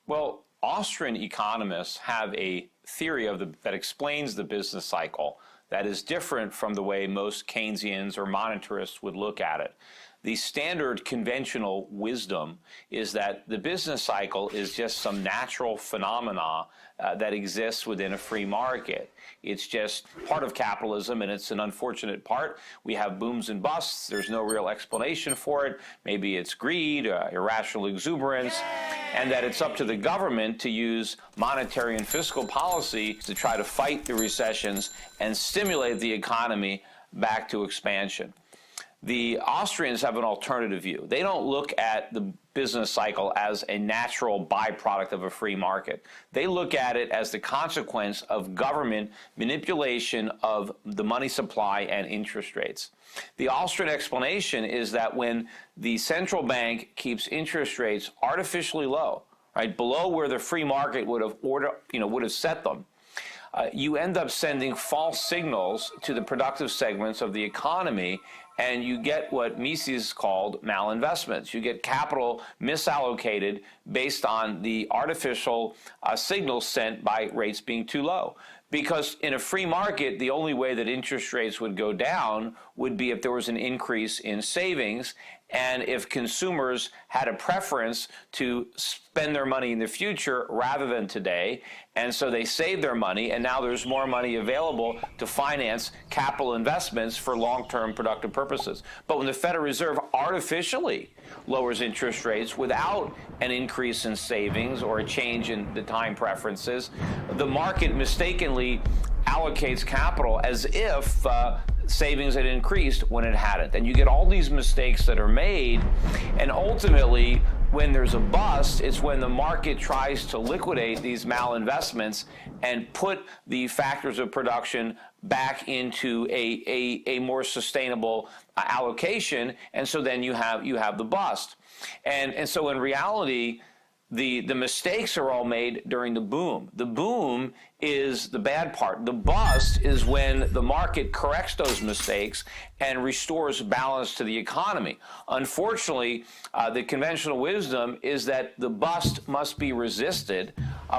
Well, Austrian economists have a theory that explains the business cycle that is different from the way most Keynesians or monetarists would look at it. The standard conventional wisdom is that the business cycle is just some natural phenomena that exists within a free market. It's just part of capitalism, and it's an unfortunate part. We have booms and busts. There's no real explanation for it. Maybe it's greed, irrational exuberance, and that it's up to the government to use monetary and fiscal policy to try to fight the recessions and stimulate the economy back to expansion. The Austrians have an alternative view. They don't look at the business cycle as a natural byproduct of a free market. They look at it as the consequence of government manipulation of the money supply and interest rates. The Austrian explanation is that when the central bank keeps interest rates artificially low, right, below where the free market would have set them, you end up sending false signals to the productive segments of the economy, and you get what Mises called malinvestments. You get capital misallocated based on the artificial signals sent by rates being too low. Because in a free market, the only way that interest rates would go down would be if there was an increase in savings, and if consumers had a preference to spend their money in the future rather than today, and so they saved their money, and now there's more money available to finance capital investments for long-term productive purposes. But when the Federal Reserve artificially lowers interest rates without an increase in savings or a change in the time preferences, the market mistakenly allocates capital as if savings had increased when it hadn't. And you get all these mistakes that are made, and ultimately, when there's a bust, it's when the market tries to liquidate these malinvestments and put the factors of production back into a more sustainable allocation, and so then you have the bust. And so in reality, the mistakes are all made during the boom. The boom is the bad part. The bust is when the market corrects those mistakes and restores balance to the economy. Unfortunately, the conventional wisdom is that the bust must be resisted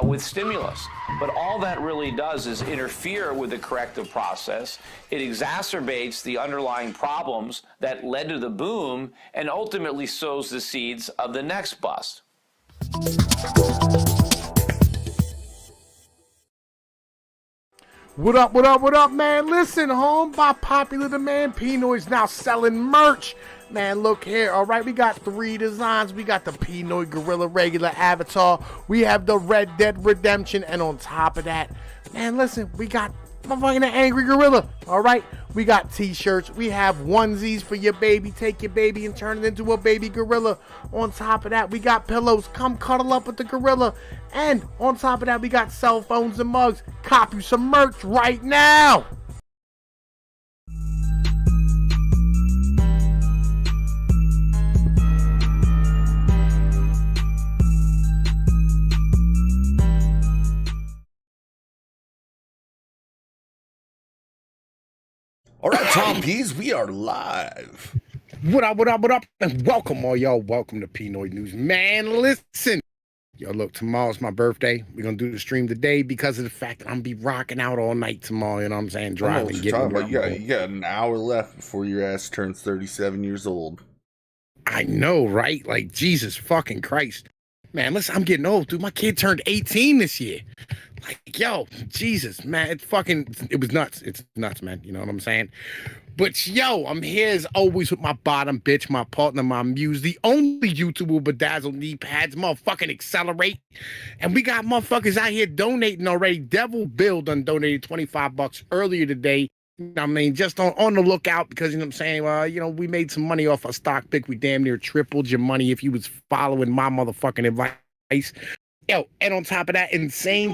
with stimulus. But all that really does is interfere with the corrective process. It exacerbates the underlying problems that led to the boom and ultimately sows the seeds of the next bust. What up, man? Listen, home, by popular demand, Pnoid's now selling merch. Man, look here, all right? We got 3 designs. We got the Pnoid Gorilla regular avatar. We have the Red Dead Redemption. And on top of that, man, listen, we got motherfucking Angry Gorilla, all right? We got t-shirts. We have onesies for your baby. Take your baby and turn it into a baby gorilla. On top of that, we got pillows. Come cuddle up with the gorilla. And on top of that, we got cell phones and mugs. Cop you some merch right now. All right, Tom Pease, we are live. What up, and welcome all y'all. Welcome to Pnoid News. Man, listen. Yo, look, tomorrow's my birthday. We're going to do the stream today because of the fact that I'm going to be rocking out all night tomorrow, you know what I'm saying? Driving, getting about. You got an hour left before your ass turns 37 years old. I know, right? Like, Jesus fucking Christ. Man, listen, I'm getting old, dude. My kid turned 18 this year. Like, yo, Jesus, man, it was nuts. It's nuts, man. You know what I'm saying? But, yo, I'm here as always with my bottom bitch, my partner, my muse, the only YouTuber with bedazzled knee pads, motherfucking accelerate. And we got motherfuckers out here donating already. Devil Bill done donated $25 earlier today. I mean, just on the lookout because, you know what I'm saying, you know, we made some money off a stock pick. We damn near tripled your money if you was following my motherfucking advice. Yo, and on top of that, Insane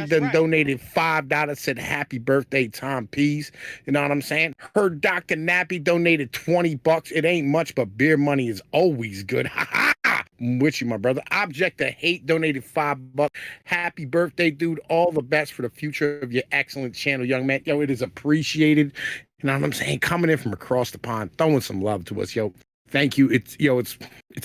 done donated $5, said happy birthday, Tom Pease. You know what I'm saying? Her Dr. Nappy donated $20. It ain't much, but beer money is always good. Ha ha! I'm with you, my brother. Object of Hate donated $5. Happy birthday, dude. All the best for the future of your excellent channel, young man. Yo, it is appreciated. You know what I'm saying? Coming in from across the pond, throwing some love to us, yo. Thank you. It's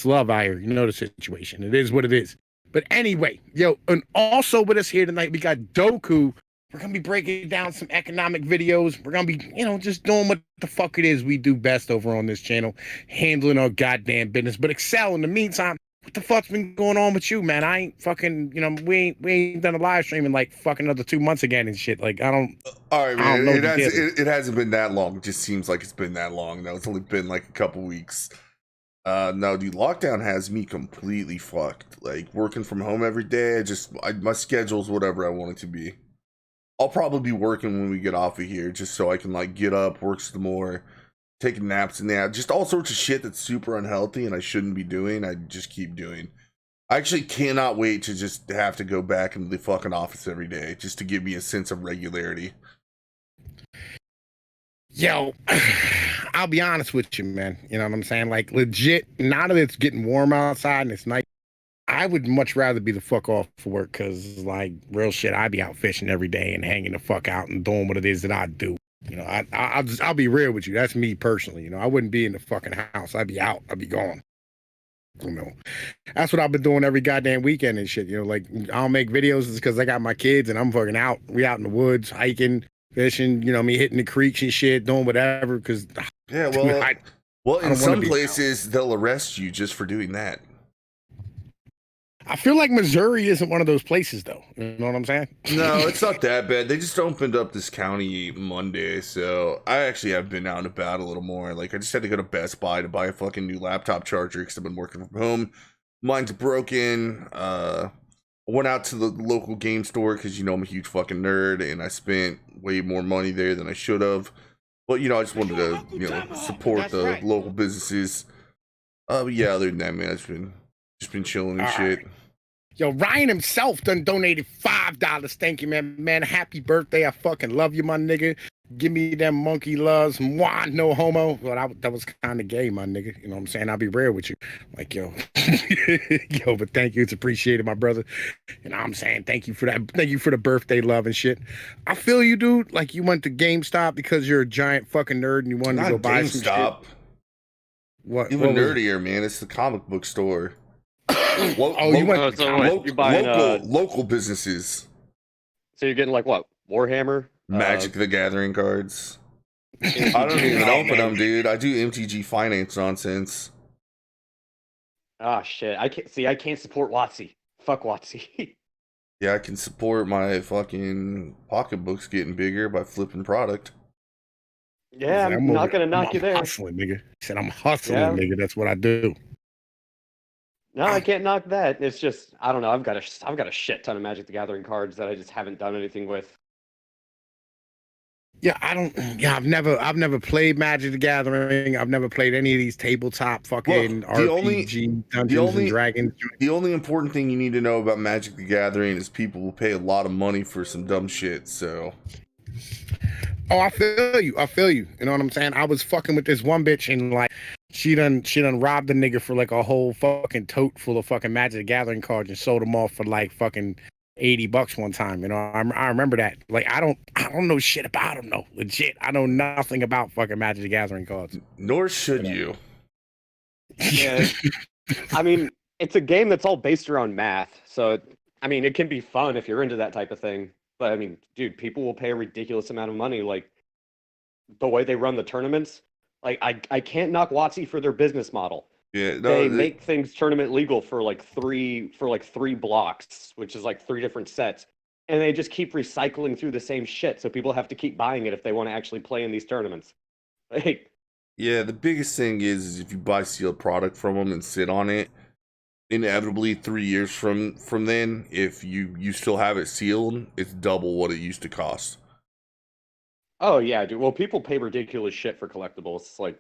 love out here. You know the situation. It is what it is. But anyway, yo, and also with us here tonight, we got Doku. We're gonna be breaking down some economic videos. We're gonna be, just doing what the fuck it is we do best over on this channel, handling our goddamn business. But Excel, in the meantime, what the fuck's been going on with you, man? I ain't fucking, we ain't done a live stream in like fucking another 2 months again and shit. Like All right, I man. don't know It hasn't been that long. It just seems like it's been that long. No, it's only been like a couple weeks. No, dude, lockdown has me completely fucked. Like working from home every day. My schedule's whatever I want it to be. I'll probably be working when we get off of here, just so I can like get up, work some more, take naps and that, just all sorts of shit that's super unhealthy and I shouldn't be doing. I just keep doing. I actually cannot wait to just have to go back into the fucking office every day, just to give me a sense of regularity. Yo, I'll be honest with you, man. You know what I'm saying? Like legit, now that it's getting warm outside and it's nice, I would much rather be the fuck off for work because, like, real shit, I'd be out fishing every day and hanging the fuck out and doing what it is that I do. I'll be real with you. That's me personally. I wouldn't be in the fucking house. I'd be out. I'd be gone. That's what I've been doing every goddamn weekend and shit. Like I don't make videos because I got my kids and I'm fucking out. We out in the woods, hiking, fishing. Me hitting the creeks and shit, doing whatever. Because in some places they'll arrest you just for doing that. I feel like Missouri isn't one of those places, though. You know what I'm saying? No, it's not that bad. They just opened up this county Monday, so I actually have been out and about a little more. Like, I just had to go to Best Buy to buy a fucking new laptop charger because I've been working from home. Mine's broken. I went out to the local game store because, I'm a huge fucking nerd, and I spent way more money there than I should have. But, I just wanted to, support the local businesses. But yeah, other than that, man, I've just been chilling and shit. Right. Yo, Ryan himself done donated $5. Thank you, man. Man, happy birthday. I fucking love you, my nigga. Give me them monkey loves. Mwah, no homo. Well, that was kind of gay, my nigga. You know what I'm saying? I'll be real with you. Like, yo. Yo, but thank you. It's appreciated, my brother. You know what I'm saying? Thank you for that. Thank you for the birthday love and shit. I feel you, dude. Like, you went to GameStop because you're a giant fucking nerd and you wanted to go buy some shit. What? Even nerdier, man. It's the comic book store. Local businesses. So you're getting like what? Warhammer? Magic the Gathering cards. I don't even open them, dude. I do MTG finance nonsense. Ah, shit. I can't support WotC. Fuck WotC. Yeah, I can support my fucking pocketbooks getting bigger by flipping product. Yeah, I'm not gonna knock you there. Hustling, nigga. He said I'm hustling, nigga. That's what I do. No, I can't knock that. It's just I don't know. I've got a shit ton of Magic the Gathering cards that I just haven't done anything with. Yeah, I've never played Magic the Gathering. I've never played any of these tabletop fucking RPG Dungeons and Dragons. The only important thing you need to know about Magic the Gathering is people will pay a lot of money for some dumb shit. So. Oh, I feel you. You know what I'm saying? I was fucking with this one bitch and like she done robbed the nigga for like a whole fucking tote full of fucking Magic the Gathering cards and sold them off for like fucking $80 one time. I remember that. Like I don't know shit about them though. Legit, I know nothing about fucking Magic the Gathering cards. Nor should you. Yeah. I mean, it's a game that's all based around math, so it can be fun if you're into that type of thing. But dude, people will pay a ridiculous amount of money. Like the way they run the tournaments, like I can't knock WotC for their business model. Yeah, they make things tournament legal for like three blocks, which is like 3 different sets, and they just keep recycling through the same shit. So people have to keep buying it if they want to actually play in these tournaments. Like, yeah, the biggest thing is if you buy sealed product from them and sit on it. Inevitably 3 years from then, if you still have it sealed, it's double what it used to cost. Oh yeah, dude. Well, people pay ridiculous shit for collectibles. Like,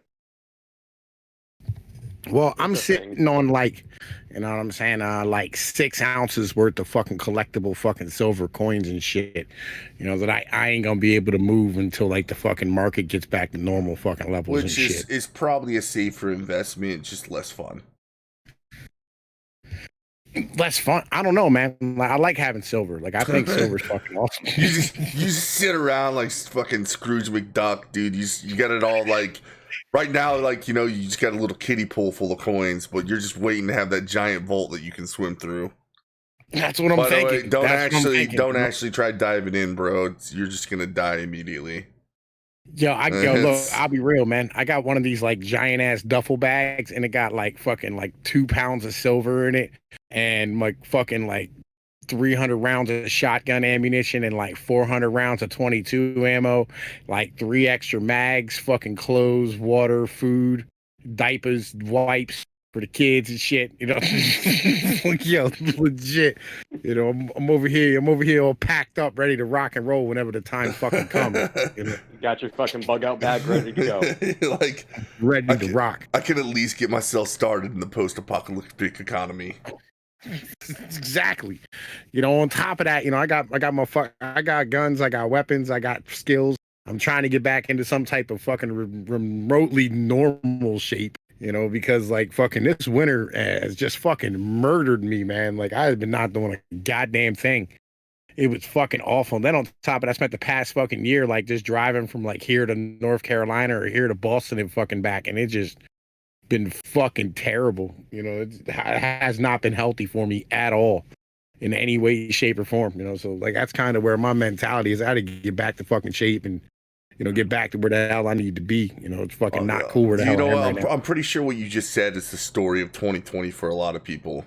well, I'm sitting on like, you know what I'm saying, like 6 ounces worth of fucking collectible fucking silver coins and shit. That I ain't gonna be able to move until like the fucking market gets back to normal fucking levels. Which is probably a safer investment, just less fun. less fun. I don't know, man. I like having silver. Like I think silver's fucking awesome. You just sit around like fucking Scrooge McDuck, dude. You got it all like right now, like you just got a little kiddie pool full of coins, but you're just waiting to have that giant vault that you can swim through. That's what I'm By the thinking. way, That's don't actually try diving in, bro. You're just gonna die immediately. Yo, look, I'll be real, man. I got one of these like giant ass duffel bags, and it got like fucking like 2 pounds of silver in it, and like fucking like 300 rounds of shotgun ammunition, and like 400 rounds of 22 ammo, like 3 extra mags, fucking clothes, water, food, diapers, wipes for the kids and shit. Like, yo, legit. I'm over here all packed up, ready to rock and roll whenever the time fucking comes. You got your fucking bug out bag ready to go. Like ready to rock. I can at least get myself started in the post-apocalyptic economy. Exactly. On top of that, I got guns, I got weapons, I got skills. I'm trying to get back into some type of fucking remotely normal shape. Because like fucking this winter has just fucking murdered me, man. Like I have been not doing a goddamn thing. It was fucking awful. And then on top of it, I spent the past fucking year like just driving from like here to North Carolina or here to Boston and fucking back, and it just been fucking terrible. It has not been healthy for me at all in any way, shape, or form. So like that's kind of where my mentality is. I got to get back to fucking shape and get back to where the hell I need to be. It's fucking not cool where the hell I am right now. I'm pretty sure what you just said is the story of 2020 for a lot of people.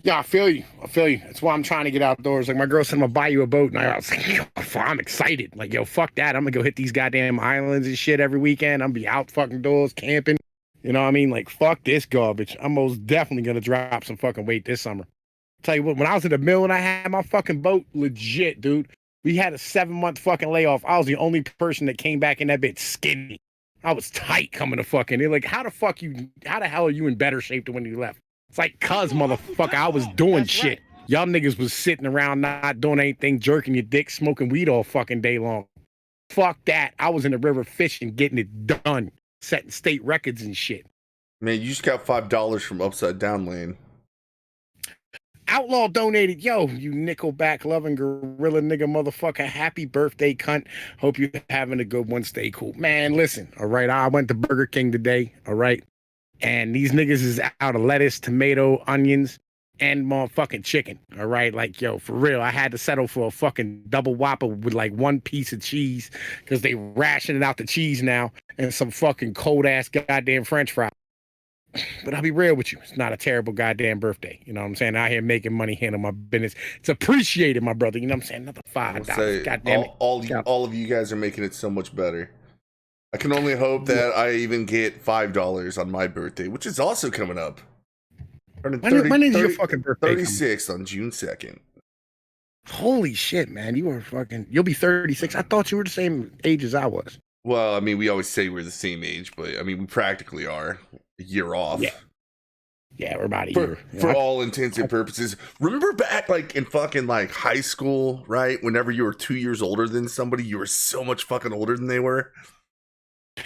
Yeah, I feel you. That's why I'm trying to get outdoors. Like my girl said, I'm gonna buy you a boat, and I was like, yo, I'm excited. Like, yo, fuck that. I'm gonna go hit these goddamn islands and shit every weekend. I'm gonna be out fucking doors camping. You know what I mean? Like, fuck this garbage. I'm most definitely gonna drop some fucking weight this summer. Tell you what, when I was in the mill and I had my fucking boat, legit, dude. We had a 7-month fucking layoff. I was the only person that came back in that bit skinny. I was tight coming to fucking. They're like, how the hell are you in better shape than when you left? It's like, motherfucker, I was doing shit. Right. Y'all niggas was sitting around not doing anything, jerking your dick, smoking weed all fucking day long. Fuck that. I was in the river fishing, getting it done, setting state records and shit. Man, you just got $5 from Upside Down Lane. Outlaw donated, yo, you nickelback loving gorilla nigga motherfucker. Happy birthday, cunt. Hope you're having a good one. Stay cool. Man, listen, all right, I went to Burger King today, all right? And these niggas is out of lettuce, tomato, onions, and motherfucking chicken, all right? Like, yo, for real, I had to settle for a fucking double Whopper with like 1 piece of cheese because they rationing out the cheese now and some fucking cold-ass goddamn French fries. But I'll be real with you. It's not a terrible goddamn birthday. You know what I'm saying? Out here making money, handling my business. It's appreciated, my brother. You know what I'm saying? Another $5. God damn it. All of you guys are making it so much better. I can only hope that I even get $5 on my birthday, which is also coming up. When is your fucking birthday? 36 on June 2nd. Holy shit, man. You'll be 36. I thought you were the same age as I was. Well, I mean, we always say we're the same age, but I mean, we practically are a year off. Yeah, we're about a year. For all intents and purposes. Remember back like in fucking like high school, right? Whenever you were 2 years older than somebody, you were so much fucking older than they were.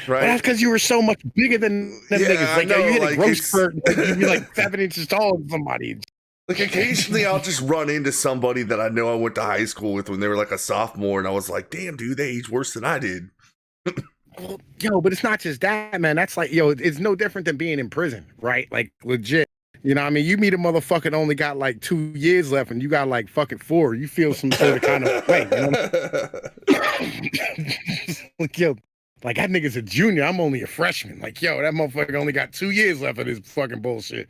Right? Well, that's because you were so much bigger than them niggas. Like, you hit a growth spurt, you'd be like 7 inches taller than somebody. Like occasionally I'll just run into somebody that I know I went to high school with when they were like a sophomore, and I was like, damn, dude, they age worse than I did. Yo, but it's not just that, man. That's like, yo, it's no different than being in prison, right? Like, legit. You know what I mean? You meet a motherfucker that only got like 2 years left and you got like fucking 4. You feel some sort of kind of way, you know? Like, yo, like that nigga's a junior. I'm only a freshman. Like, yo, that motherfucker only got 2 years left of this fucking bullshit.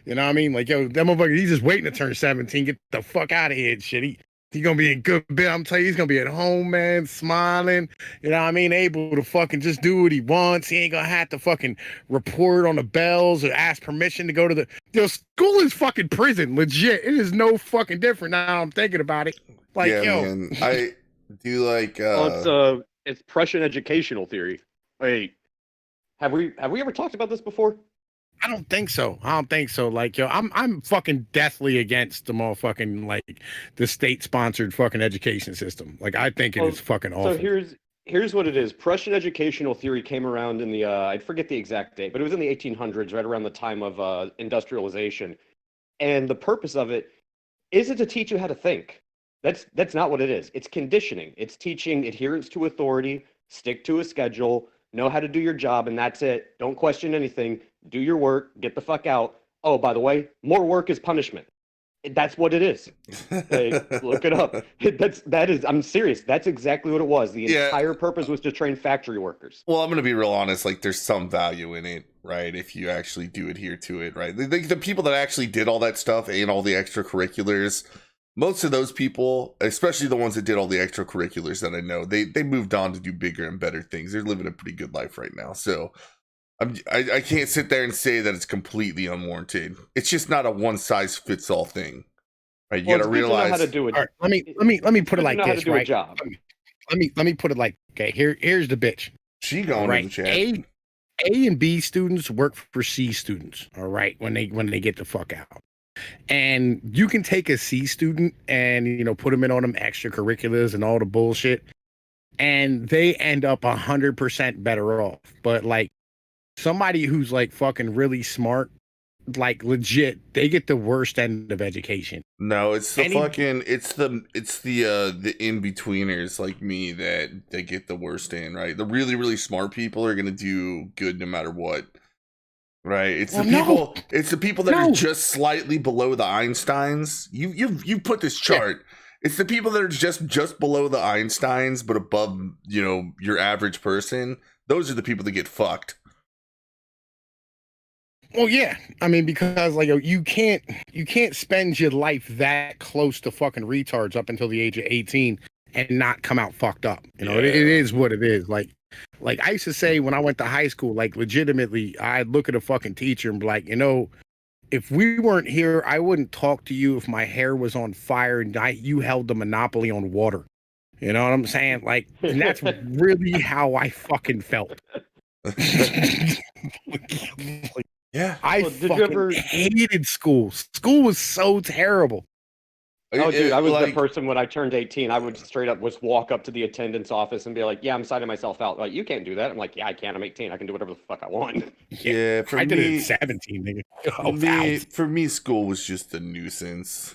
You know what I mean? Like, yo, that motherfucker, he's just waiting to turn 17. Get the fuck out of here and shit. He's gonna be in good bed. I'm telling you, he's gonna be at home, man, smiling. You know what I mean? Able to fucking just do what he wants. He ain't gonna have to fucking report on the bells or ask permission to go to the. Yo, school is fucking prison, legit. It is no fucking different now. I'm thinking about it. Like, yeah, yo, man. I do like. It's Prussian educational theory. Wait, have we ever talked about this before? I don't think so. Like, yo, I'm fucking deathly against the motherfucking like the state sponsored fucking education system. Like, I think it is fucking awful. So Here's what it is. Prussian educational theory came around in the I forget the exact date, but it was in the 1800s, right around the time of industrialization. And the purpose of it isn't to teach you how to think. That's not what it is. It's conditioning. It's teaching adherence to authority, stick to a schedule, know how to do your job, and that's it. Don't question anything. Do your work, get the fuck out. Oh, by the way, more work is punishment. That's what it is. Like, look it up. I'm serious. That's exactly what it was. The Yeah. entire purpose was to train factory workers. Well, I'm gonna be real honest. Like, there's some value in it, right? If you actually do adhere to it, right? The people that actually did all that stuff and all the extracurriculars, most of those people, especially the ones that did all the extracurriculars that I know, they moved on to do bigger and better things. They're living a pretty good life right now. So I can't sit there and say that it's completely unwarranted. It's just not a one size fits all thing, right? You Well, gotta it's good to know realize. how to do it. All right, let me put it Good to like know how to this, do a right? job. Let me put it like, okay, here's the bitch. She going in Right. the chat. A and B students work for C students, all right, when they get the fuck out. And you can take a C student and, you know, put them in on them extracurriculars and all the bullshit, and they end up 100% better off. But like somebody who's like fucking really smart, like legit, they get the worst end of education. No, it's the Any- fucking it's the in-betweeners like me that they get the worst in, right? The really, really smart people are gonna do good no matter what. Right? It's the Well, people that are No. just slightly below the Einsteins. You put this chart. It's the people that are just below the Einsteins but above, you know, your average person. Those are the people that get fucked. Well, yeah. I mean, because like you can't spend your life that close to fucking retards up until the age of 18 and not come out fucked up. You know, it Yeah. is what it is. Like I used to say when I went to high school, like legitimately, I'd look at a fucking teacher and be like, you know, if we weren't here, I wouldn't talk to you if my hair was on fire and you held the monopoly on water. You know what I'm saying? Like, and that's really how I fucking felt. Yeah. I Well, did you fucking ever- hated school. School was so terrible. Oh, dude, I was like, the person when I turned 18. I would straight up just walk up to the attendance office and be like, "Yeah, I'm signing myself out." Like, you can't do that. I'm like, "Yeah, I can. I'm 18. I can do whatever the fuck I want." Yeah, for I did it me, at 17, nigga. for Oh, me, wow. for me, school was just a nuisance.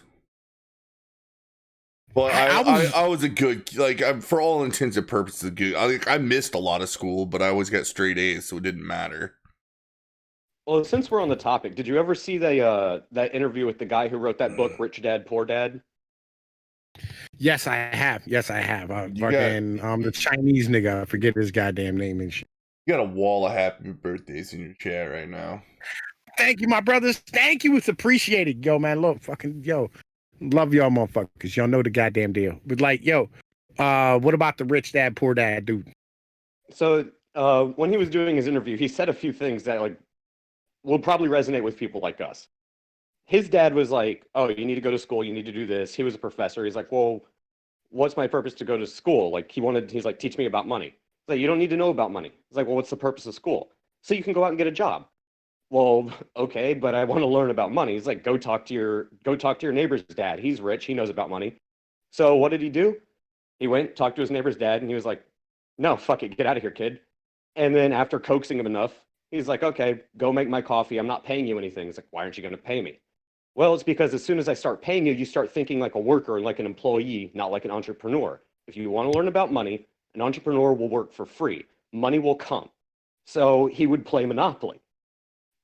But I was a good, like, for all intents and purposes, good. I missed a lot of school, but I always got straight A's, so it didn't matter. Well, since we're on the topic, did you ever see that interview with the guy who wrote that book, Rich Dad Poor Dad? Yes, I have. Yes, I have. You got- Fucking the Chinese nigga. I forget his goddamn name and shit. You got a wall of happy birthdays in your chat right now. Thank you, my brothers. Thank you. It's appreciated. Yo, man, look, fucking yo. Love y'all motherfuckers. Y'all know the goddamn deal. But like, yo, what about the rich dad, poor dad dude? So when he was doing his interview, he said a few things that like will probably resonate with people like us. His dad was like, "Oh, you need to go to school. You need to do this." He was a professor. He's like, "Well, what's my purpose to go to school?" Like he's like, "Teach me about money." He's like, "You don't need to know about money." He's like, "Well, what's the purpose of school?" "So you can go out and get a job." "Well, okay, but I want to learn about money." He's like, go talk to your neighbor's dad. He's rich. He knows about money." So what did he do? He went, talked to his neighbor's dad, and he was like, "No, fuck it. Get out of here, kid." And then after coaxing him enough, he's like, "Okay, go make my coffee. I'm not paying you anything." He's like, "Why aren't you going to pay me?" "Well, it's because as soon as I start paying you, you start thinking like a worker, like an employee, not like an entrepreneur. If you want to learn about money, an entrepreneur will work for free. Money will come." So he would play Monopoly.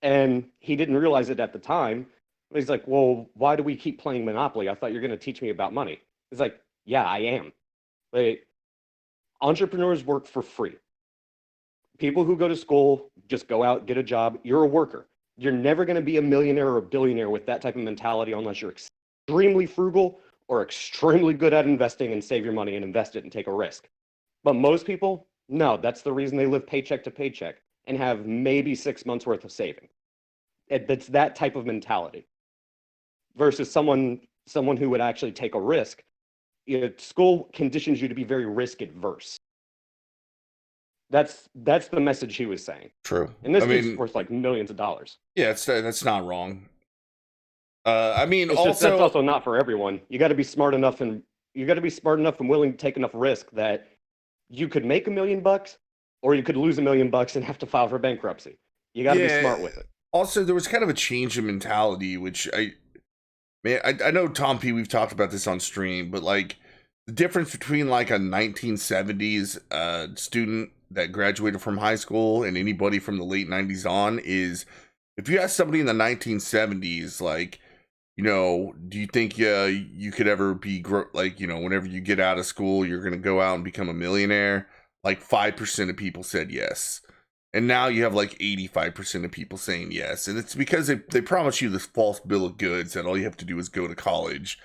And he didn't realize it at the time. He's like, "Well, why do we keep playing Monopoly? I thought you're going to teach me about money." He's like, "Yeah, I am." Like, entrepreneurs work for free. People who go to school just go out, get a job. You're a worker. You're never going to be a millionaire or a billionaire with that type of mentality unless you're extremely frugal or extremely good at investing and save your money and invest it and take a risk. But most people, no, that's the reason they live paycheck to paycheck and have maybe 6 months worth of saving. It's that type of mentality versus someone who would actually take a risk. You know, school conditions you to be very risk adverse. That's the message he was saying. True. And this I is mean, worth like millions of dollars. yeah, that's not wrong. I mean, It's just that's also not for everyone. You got to be smart enough and willing to take enough risk that you could make $1 million, or you could lose $1 million and have to file for bankruptcy. You got to be smart with it. Also, there was kind of a change in mentality, which I know Tom P. We've talked about this on stream, but like the difference between like a 1970s student that graduated from high school and anybody from the late 90s on is, if you ask somebody in the 1970s, like, you know, do you think you could ever be like, you know, whenever you get out of school, you're going to go out and become a millionaire? Like 5% of people said yes. And now you have like 85% of people saying yes. And it's because they promise you this false bill of goods that all you have to do is go to college.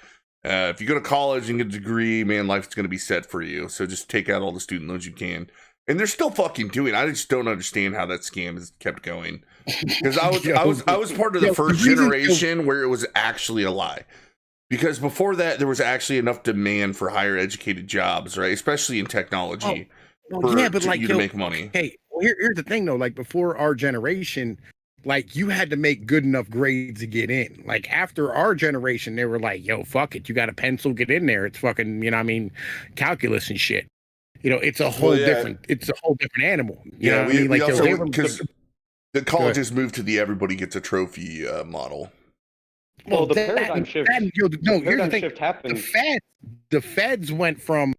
If you go to college and get a degree, man, life's going to be set for you. So just take out all the student loans you can. And they're still fucking doing it. I just don't understand how that scam has kept going. Because I was part of the first generation where it was actually a lie. Because before that, there was actually enough demand for higher educated jobs, right? Especially in technology. But like, you to make money. Hey, well, here's the thing though. Like before our generation, like you had to make good enough grades to get in. Like after our generation, they were like, "Yo, fuck it, you got a pencil, get in there." It's fucking, you know, what I mean, calculus and shit. You know, it's a whole different. It's a whole different animal. You know what I mean? Like because the colleges moved to the everybody gets a trophy model. Well, the paradigm shift. Here's the thing. Shift happened. The feds went from,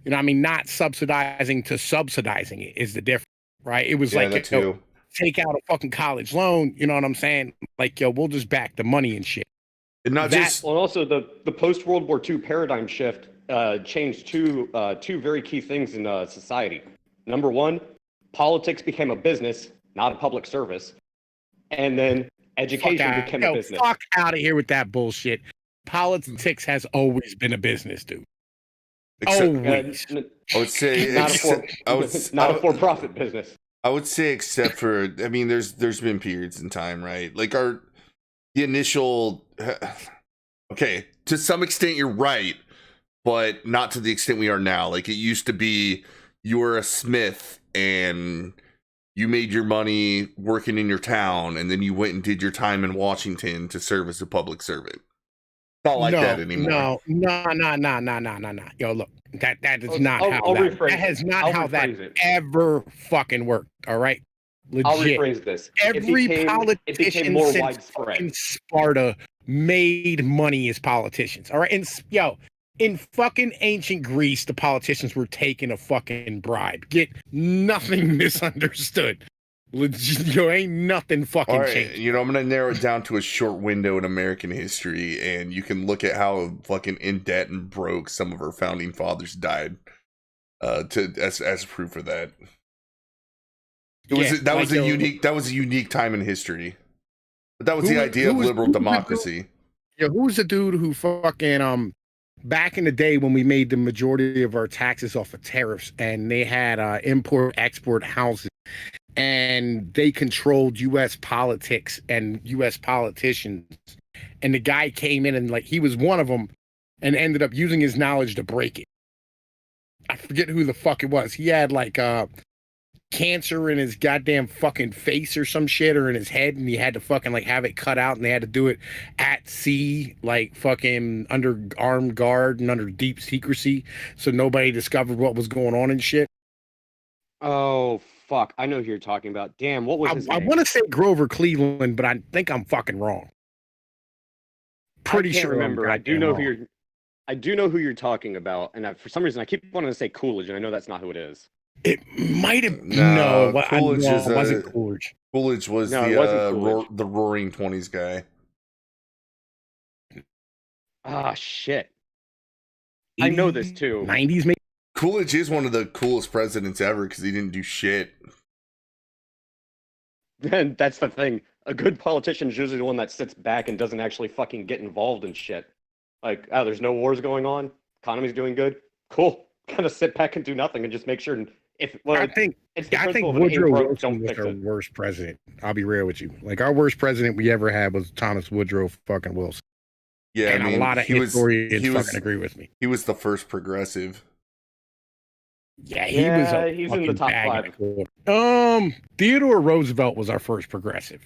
you know, I mean, not subsidizing to subsidizing it is the difference, right? It was like, take out a fucking college loan, you know what I'm saying? Like, yo, we'll just back the money and shit. And not just. Well, also the post World War II paradigm shift changed two very key things in society. Number one, politics became a business, not a public service, and then education became a business. Fuck out of here with that bullshit. Politics has always been a business, dude. Always. I would say not a for-profit business. I would say, except for, I mean, there's been periods in time, right? Like the initial. Okay, to some extent, you're right, but not to the extent we are now. Like it used to be, you were a smith and you made your money working in your town, and then you went and did your time in Washington to serve as a public servant. Not like that anymore. No. Yo, look, that is not how that has not how that ever fucking worked. All right, legit. I'll rephrase this. Every politician more since widespread. fucking Sparta made money as politicians. All right, and in fucking ancient Greece, the politicians were taking a fucking bribe. Get nothing misunderstood. Legit, ain't nothing fucking changed. You know, I'm gonna narrow it down to a short window in American history, and you can look at how fucking in debt and broke some of our founding fathers died. As proof of that. That was a unique time in history. But that was the idea of liberal democracy. Who's the dude who fucking back in the day when we made the majority of our taxes off of tariffs, and they had import-export houses, and they controlled U.S. politics and U.S. politicians, and the guy came in and like he was one of them, and ended up using his knowledge to break it. I forget who the fuck it was. He had like cancer in his goddamn fucking face or some shit, or in his head, and he had to fucking like have it cut out, and they had to do it at sea, like fucking under armed guard and under deep secrecy, so nobody discovered what was going on and shit. Oh fuck, I know who you're talking about. Damn, what was his name? I want to say Grover Cleveland, but I think I'm fucking wrong. Pretty sure. Remember, I do know who you're talking about, and for some reason I keep wanting to say Coolidge, and I know that's not who it is. It might have. Coolidge wasn't Coolidge. Coolidge was the Roaring '20s guy. Ah, shit. I know this too. 90s, maybe. Coolidge is one of the coolest presidents ever because he didn't do shit. And that's the thing. A good politician is usually the one that sits back and doesn't actually fucking get involved in shit. Like, there's no wars going on. Economy's doing good. Cool. Kind of sit back and do nothing and just make sure. I think Woodrow Wilson was our worst president. I'll be real with you. Like, our worst president we ever had was Thomas Woodrow fucking Wilson. Yeah, and a lot of historians fucking agree with me. He was the first progressive. Yeah, he's in the top 5. Theodore Roosevelt was our first progressive.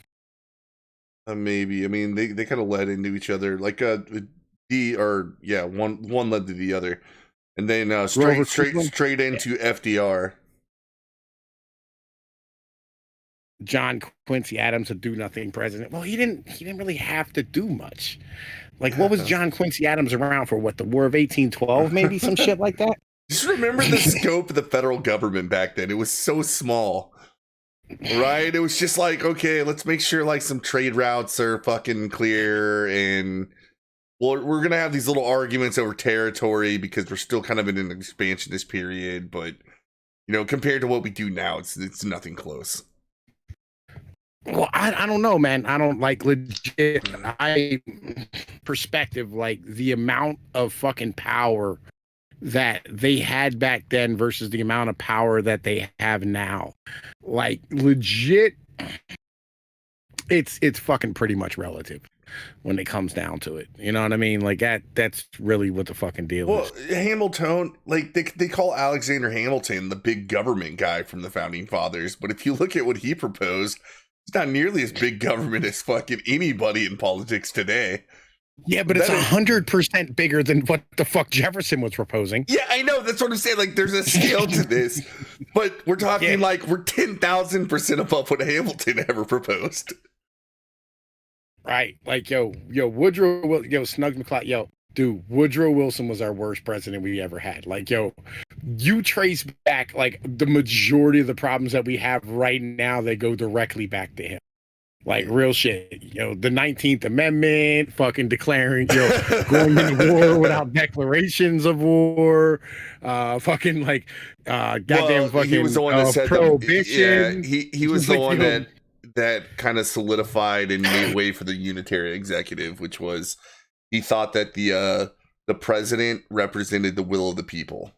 Maybe. I mean, they kind of led into each other. Like one led to the other. And then Grover Cleveland? straight into FDR. John Quincy Adams, a do nothing president. Well, he didn't really have to do much. Like, what was John Quincy Adams around for? What, the War of 1812, maybe some shit like that? Just remember the scope of the federal government back then. It was so small, right? It was just like, okay, let's make sure like some trade routes are fucking clear, and we're gonna have these little arguments over territory because we're still kind of in an expansionist period. But you know, compared to what we do now, it's nothing close. Well, I don't know, man. I don't like legit. Perspective, like the amount of fucking power that they had back then versus the amount of power that they have now. Like legit, it's fucking pretty much relative when it comes down to it. You know what I mean? Like that's really what the fucking deal is. Well, Hamilton, like they call Alexander Hamilton the big government guy from the founding fathers, but if you look at what he proposed, it's not nearly as big government as fucking anybody in politics today. Yeah, but it's 100% bigger than what the fuck Jefferson was proposing. Yeah, I know. That's what I'm saying. Like, there's a scale to this, but we're talking like we're 10,000% above what Hamilton ever proposed. Right? Like, Woodrow, Snug McCloud, dude, Woodrow Wilson was our worst president we ever had. Like, you trace back like the majority of the problems that we have right now, they go directly back to him. Like real shit, the 19th Amendment, fucking declaring, going into war without declarations of war, fucking like, goddamn fucking he was the one that said prohibition. He was the one that kind of solidified and made way for the unitary executive, which was he thought that the president represented the will of the people.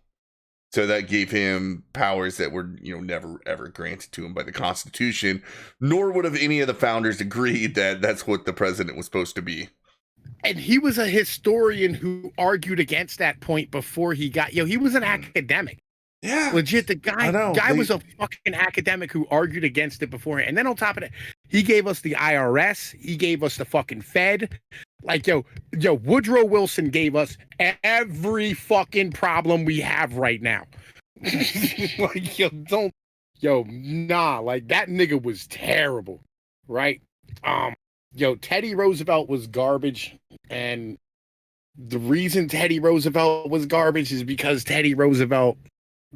So that gave him powers that were, never ever granted to him by the Constitution, nor would have any of the founders agreed that that's what the president was supposed to be. And he was a historian who argued against that point before he got, he was an academic. Yeah. Legit, the guy was a fucking academic who argued against it before. And then on top of that, he gave us the IRS. He gave us the fucking Fed. Like, Woodrow Wilson gave us every fucking problem we have right now. Like, like that nigga was terrible, right? Teddy Roosevelt was garbage, and the reason Teddy Roosevelt was garbage is because Teddy Roosevelt,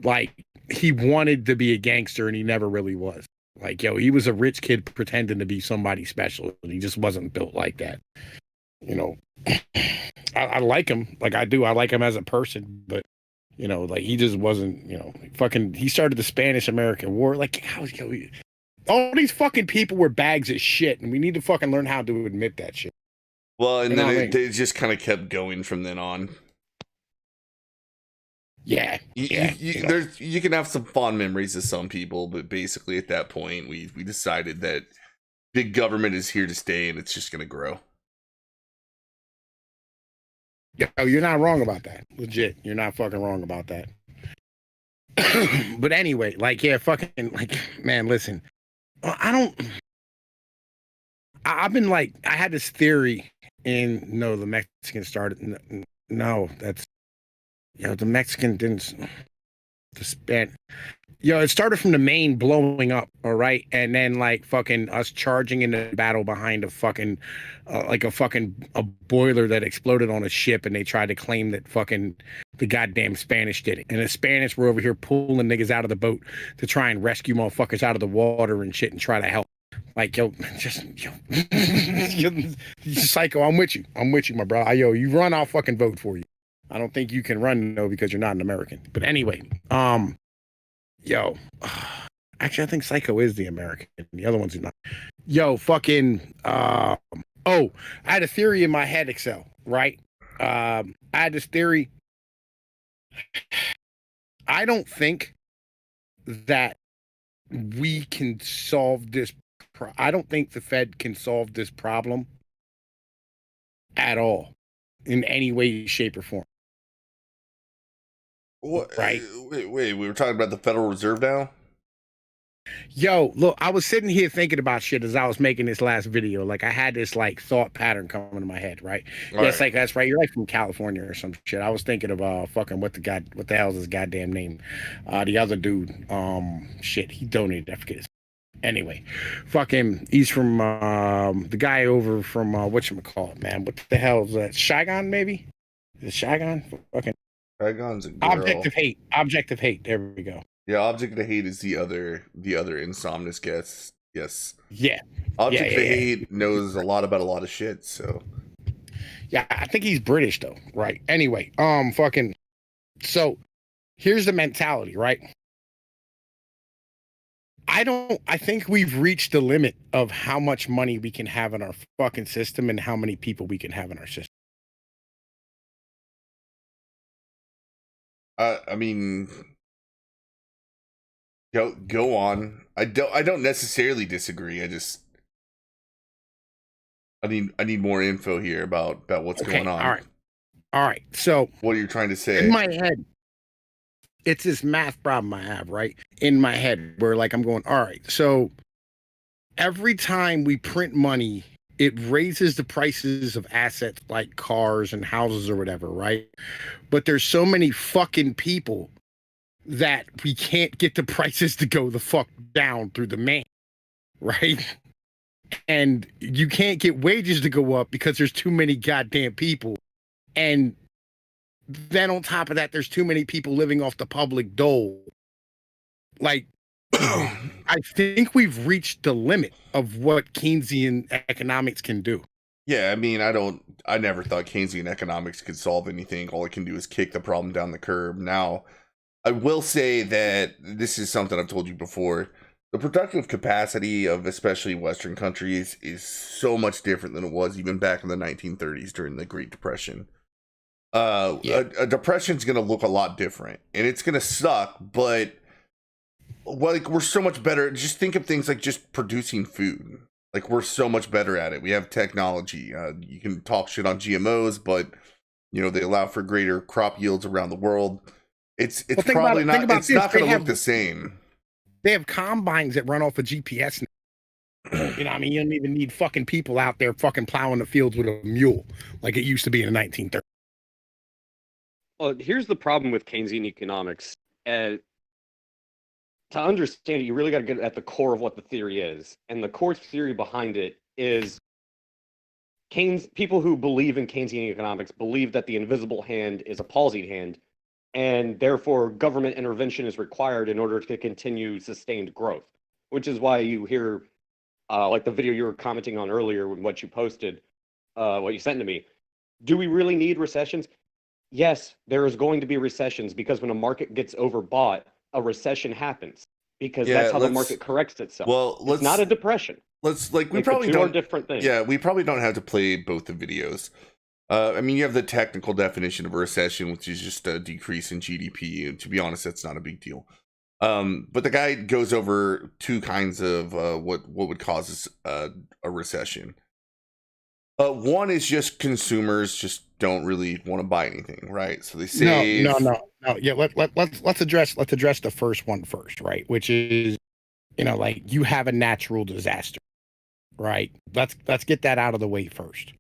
like, he wanted to be a gangster and he never really was. Like, he was a rich kid pretending to be somebody special, and he just wasn't built like that. I like him, like I do. I like him as a person, but like he just wasn't. He started the Spanish-American War. Like, all these fucking people were bags of shit, and we need to fucking learn how to admit that shit. Well, and then it just kind of kept going from then on. Yeah, you can have some fond memories of some people, but basically at that point, we decided that big government is here to stay, and it's just going to grow. You're not wrong about that. Legit, you're not fucking wrong about that. But anyway, like, fucking, like, man, listen, I've been like, I had this theory the Mexican started. No, that's, the Mexican didn't, it started from the Maine blowing up, all right? And then, like, fucking us charging into battle behind a fucking, a boiler that exploded on a ship, and they tried to claim that fucking the goddamn Spanish did it. And the Spanish were over here pulling niggas out of the boat to try and rescue motherfuckers out of the water and shit and try to help. Like, Psycho, I'm with you, my bro. You run, I'll fucking vote for you. I don't think you can run, though, because you're not an American. But anyway, actually, I think Psycho is the American. The other ones are not. Fucking, I had a theory in my head, Excel, right? I had this theory. I don't think that we can solve this. I don't think the Fed can solve this problem at all in any way, shape, or form. What? Right? Wait, we were talking about the Federal Reserve now? Yo, look, I was sitting here thinking about shit as I was making this last video. Like I had this like thought pattern coming to my head, right? All Yes, right. like that's right. You're like from California or some shit. I was thinking of fucking what the hell is his goddamn name? The other dude, shit, he donated. I forget his. Anyway, fucking, he's from the guy over from whatchamacallit, man. What the hell is that? Shygon, maybe? Is it Shygon? Fucking Dragon's a girl. Object of Hate. Object of Hate. There we go. Yeah, Object of Hate is the other Insomnus guest. Yes. Yeah. Object Yeah, of yeah, yeah. Hate knows a lot about a lot of shit, so Yeah, I think he's British though, right? Anyway, fucking. So, here's the mentality, right? I think we've reached the limit of how much money we can have in our fucking system and how many people we can have in our system. I mean, go on. I don't necessarily disagree. I need more info here about what's Okay, going on. all right. So, What are you trying to say? in my head, it's this math problem I have, right? In my head, where like I'm going, all right, so every time we print money, it raises the prices of assets like cars and houses or whatever, right? But there's so many fucking people that we can't get the prices to go the fuck down through demand, right? And you can't get wages to go up because there's too many goddamn people. And then on top of that, there's too many people living off the public dole. Like, I think we've reached the limit of what Keynesian economics can do. Yeah, I mean, I never thought Keynesian economics could solve anything. All it can do is kick the problem down the curb. Now, I will say that this is something I've told you before. The productive capacity of especially Western countries is so much different than it was even back in the 1930s during the Great Depression. A depression's going to look a lot different, and it's going to suck, but like we're so much better. Just think of things like just producing food. Like we're so much better at it. We have technology. You can talk shit on GMOs, but they allow for greater crop yields around the world. It's probably not. It's not going to look the same. They have combines that run off of GPS. You know, I mean, you don't even need fucking people out there fucking plowing the fields with a mule like it used to be in the 1930s. Well, here's the problem with Keynesian economics. To understand it, you really got to get at the core of what the theory is. And the core theory behind it is people who believe in Keynesian economics believe that the invisible hand is a palsied hand, and therefore government intervention is required in order to continue sustained growth, which is why you hear, like the video you were commenting on earlier, what you posted, what you sent to me. Do we really need recessions? Yes, there is going to be recessions because when a market gets overbought, a recession happens because that's how the market corrects itself. Well, it's not a depression. We probably don't. Different things. Yeah, we probably don't have to play both the videos. I mean, you have the technical definition of a recession, which is just a decrease in GDP. And to be honest, that's not a big deal. But the guy goes over two kinds of what would cause a recession. One is just consumers just don't really want to buy anything, right? So they save. No. Yeah, let's address the first one first, right? Which is, like you have a natural disaster, right? Let's get that out of the way first,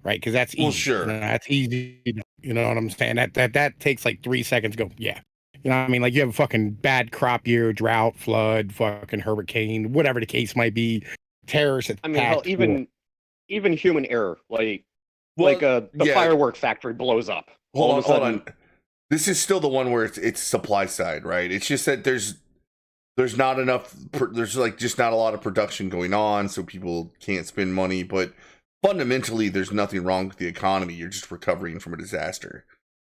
right? Because that's easy. Well, sure, that's easy. You know what I'm saying? That takes like 3 seconds to go. Yeah, you know what I mean? Like you have a fucking bad crop year, drought, flood, fucking hurricane, whatever the case might be, terrorist attack. I mean, hell, even human error, the firework factory blows up. Hold on. This is still the one where it's supply side, right? It's just that there's not enough. There's just not a lot of production going on, so people can't spend money. But fundamentally, there's nothing wrong with the economy. You're just recovering from a disaster,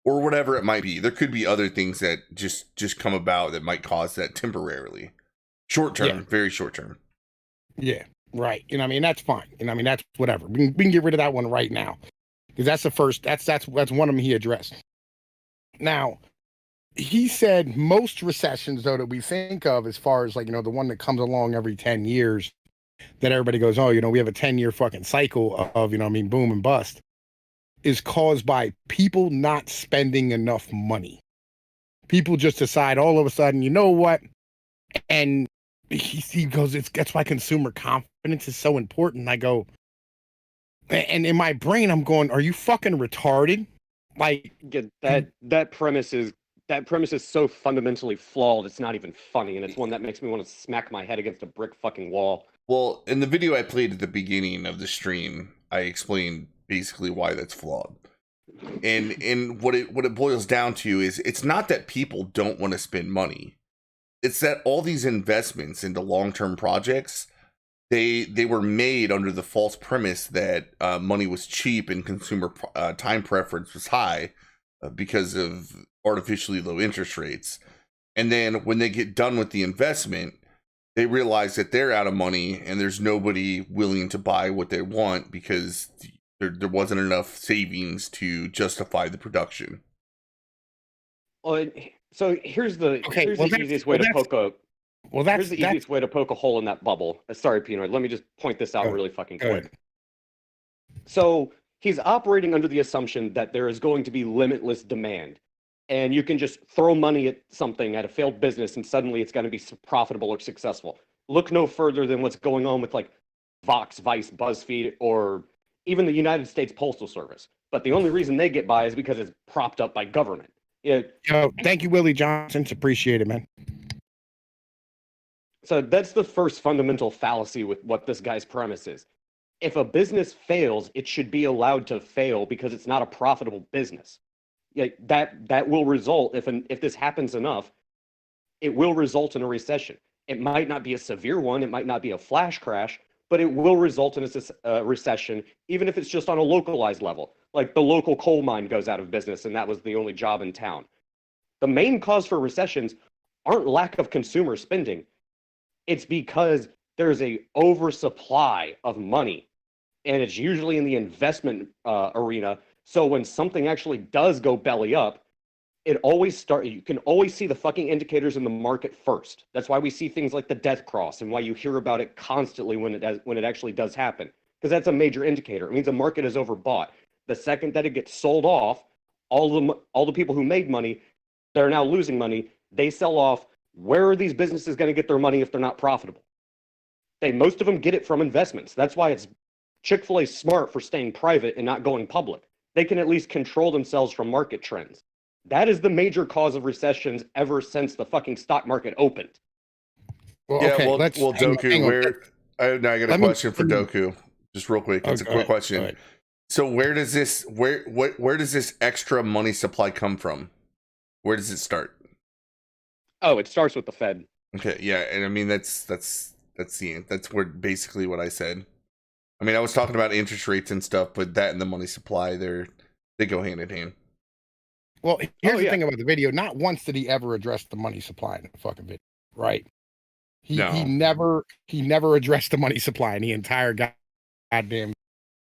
or whatever it might be. There could be other things that just come about that might cause that temporarily, short term, very short term. Yeah. Right. You know what I mean? That's fine. You know what I mean? That's whatever. We can get rid of that one right now. Because that's the first, that's one of them he addressed. Now, he said most recessions, though, that we think of as far as the one that comes along every 10 years, that everybody goes, oh, we have a 10-year fucking cycle of, boom and bust, is caused by people not spending enough money. People just decide all of a sudden, you know what? And he goes, that's why consumer confidence is so important. I go, and in my brain, I'm going, are you fucking retarded? Like, That premise is so fundamentally flawed. It's not even funny, and it's one that makes me want to smack my head against a brick fucking wall. Well, in the video I played at the beginning of the stream, I explained basically why that's flawed. And what it boils down to is it's not that people don't want to spend money. It's that all these investments into long-term projects, they were made under the false premise that money was cheap and consumer time preference was high because of artificially low interest rates. And then when they get done with the investment, they realize that they're out of money and there's nobody willing to buy what they want because there wasn't enough savings to justify the production. Well, so here's the easiest way to poke a easiest way to poke a hole in that bubble. Sorry, Pnoid. Let me just point this out really fucking quick. So he's operating under the assumption that there is going to be limitless demand, and you can just throw money at something at a failed business, and suddenly it's going to be profitable or successful. Look no further than what's going on with like Vox, Vice, BuzzFeed, or even the United States Postal Service. But the only reason they get by is because it's propped up by government. Yo, thank you, Willie Johnson. Appreciate it, man. So that's the first fundamental fallacy with what this guy's premise is. If a business fails, it should be allowed to fail because it's not a profitable business. Yeah, that will result, if this happens enough, it will result in a recession. It might not be a severe one, it might not be a flash crash, but it will result in a recession, even if it's just on a localized level. Like the local coal mine goes out of business and that was the only job in town. The main cause for recessions aren't lack of consumer spending. It's because there's a oversupply of money, and it's usually in the investment arena. So when something actually does go belly up, you can always see the fucking indicators in the market first. That's why we see things like the death cross and why you hear about it constantly when it actually does happen, because that's a major indicator. It means the market is overbought. The second that it gets sold off, all the people who made money, they're now losing money. They sell off. Where are these businesses going to get their money if they're not profitable? Most of them get it from investments. That's why it's Chick-fil-A's smart for staying private and not going public. They can at least control themselves from market trends. That is the major cause of recessions ever since the fucking stock market opened. Well, Yeah, okay, well, Doku, I got a question for Doku. Just real quick. It's a quick question. So where does this extra money supply come from? Where does it start? Oh, it starts with the Fed. Okay, yeah, and I mean that's where basically what I said. I mean, I was talking about interest rates and stuff, but that and the money supply, they go hand in hand. Well, here's the thing about the video. Not once did he ever address the money supply in the fucking video, right? He never addressed the money supply in the entire goddamn.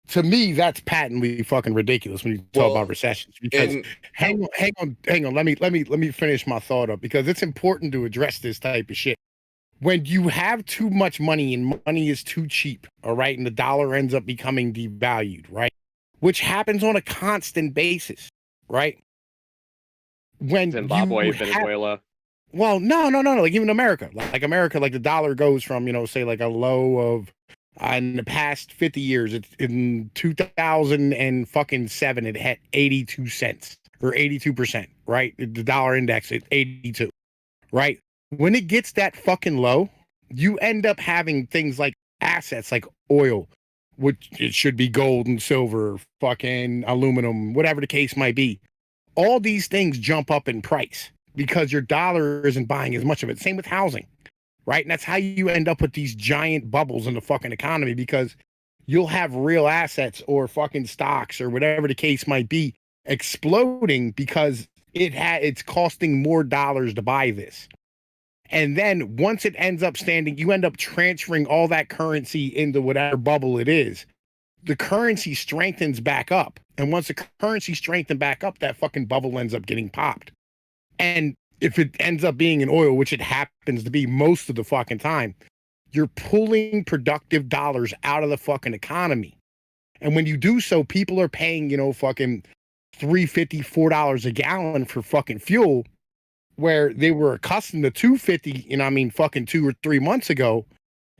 To me, that's patently fucking ridiculous when you talk about recessions. Because hang on. Let me finish my thought up, because it's important to address this type of shit. When you have too much money and money is too cheap, all right, and the dollar ends up becoming devalued, right, which happens on a constant basis, right? When Zimbabwe, Venezuela. Well, no. Like even America, like the dollar goes from, say like a low of in the past 50 years. It's in 2007, it had 82 cents or 82%, right? The dollar index is 82, right? When it gets that fucking low, you end up having things like assets like oil, which it should be gold and silver, fucking aluminum, whatever the case might be. All these things jump up in price because your dollar isn't buying as much of it. Same with housing, right? And that's how you end up with these giant bubbles in the fucking economy, because you'll have real assets or fucking stocks or whatever the case might be exploding because it's costing more dollars to buy this. And then once it ends up standing, you end up transferring all that currency into whatever bubble it is. The currency strengthens back up. And once the currency strengthens back up, that fucking bubble ends up getting popped. And if it ends up being in oil, which it happens to be most of the fucking time, you're pulling productive dollars out of the fucking economy. And when you do so, people are paying, fucking $3.50, $4 a gallon for fucking fuel, where they were accustomed to 250, you know, I mean, fucking 2 or 3 months ago,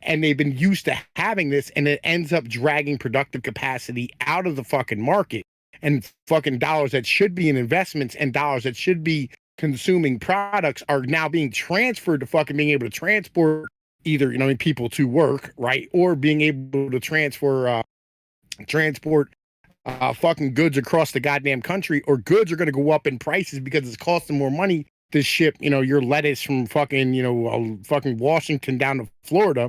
and they've been used to having this, and it ends up dragging productive capacity out of the fucking market, and fucking dollars that should be in investments and dollars that should be consuming products are now being transferred to fucking being able to transport either, you know, people to work, right, or being able to transport fucking goods across the goddamn country, or goods are going to go up in prices because it's costing more money to ship, you know, your lettuce from fucking, you know, fucking Washington down to Florida.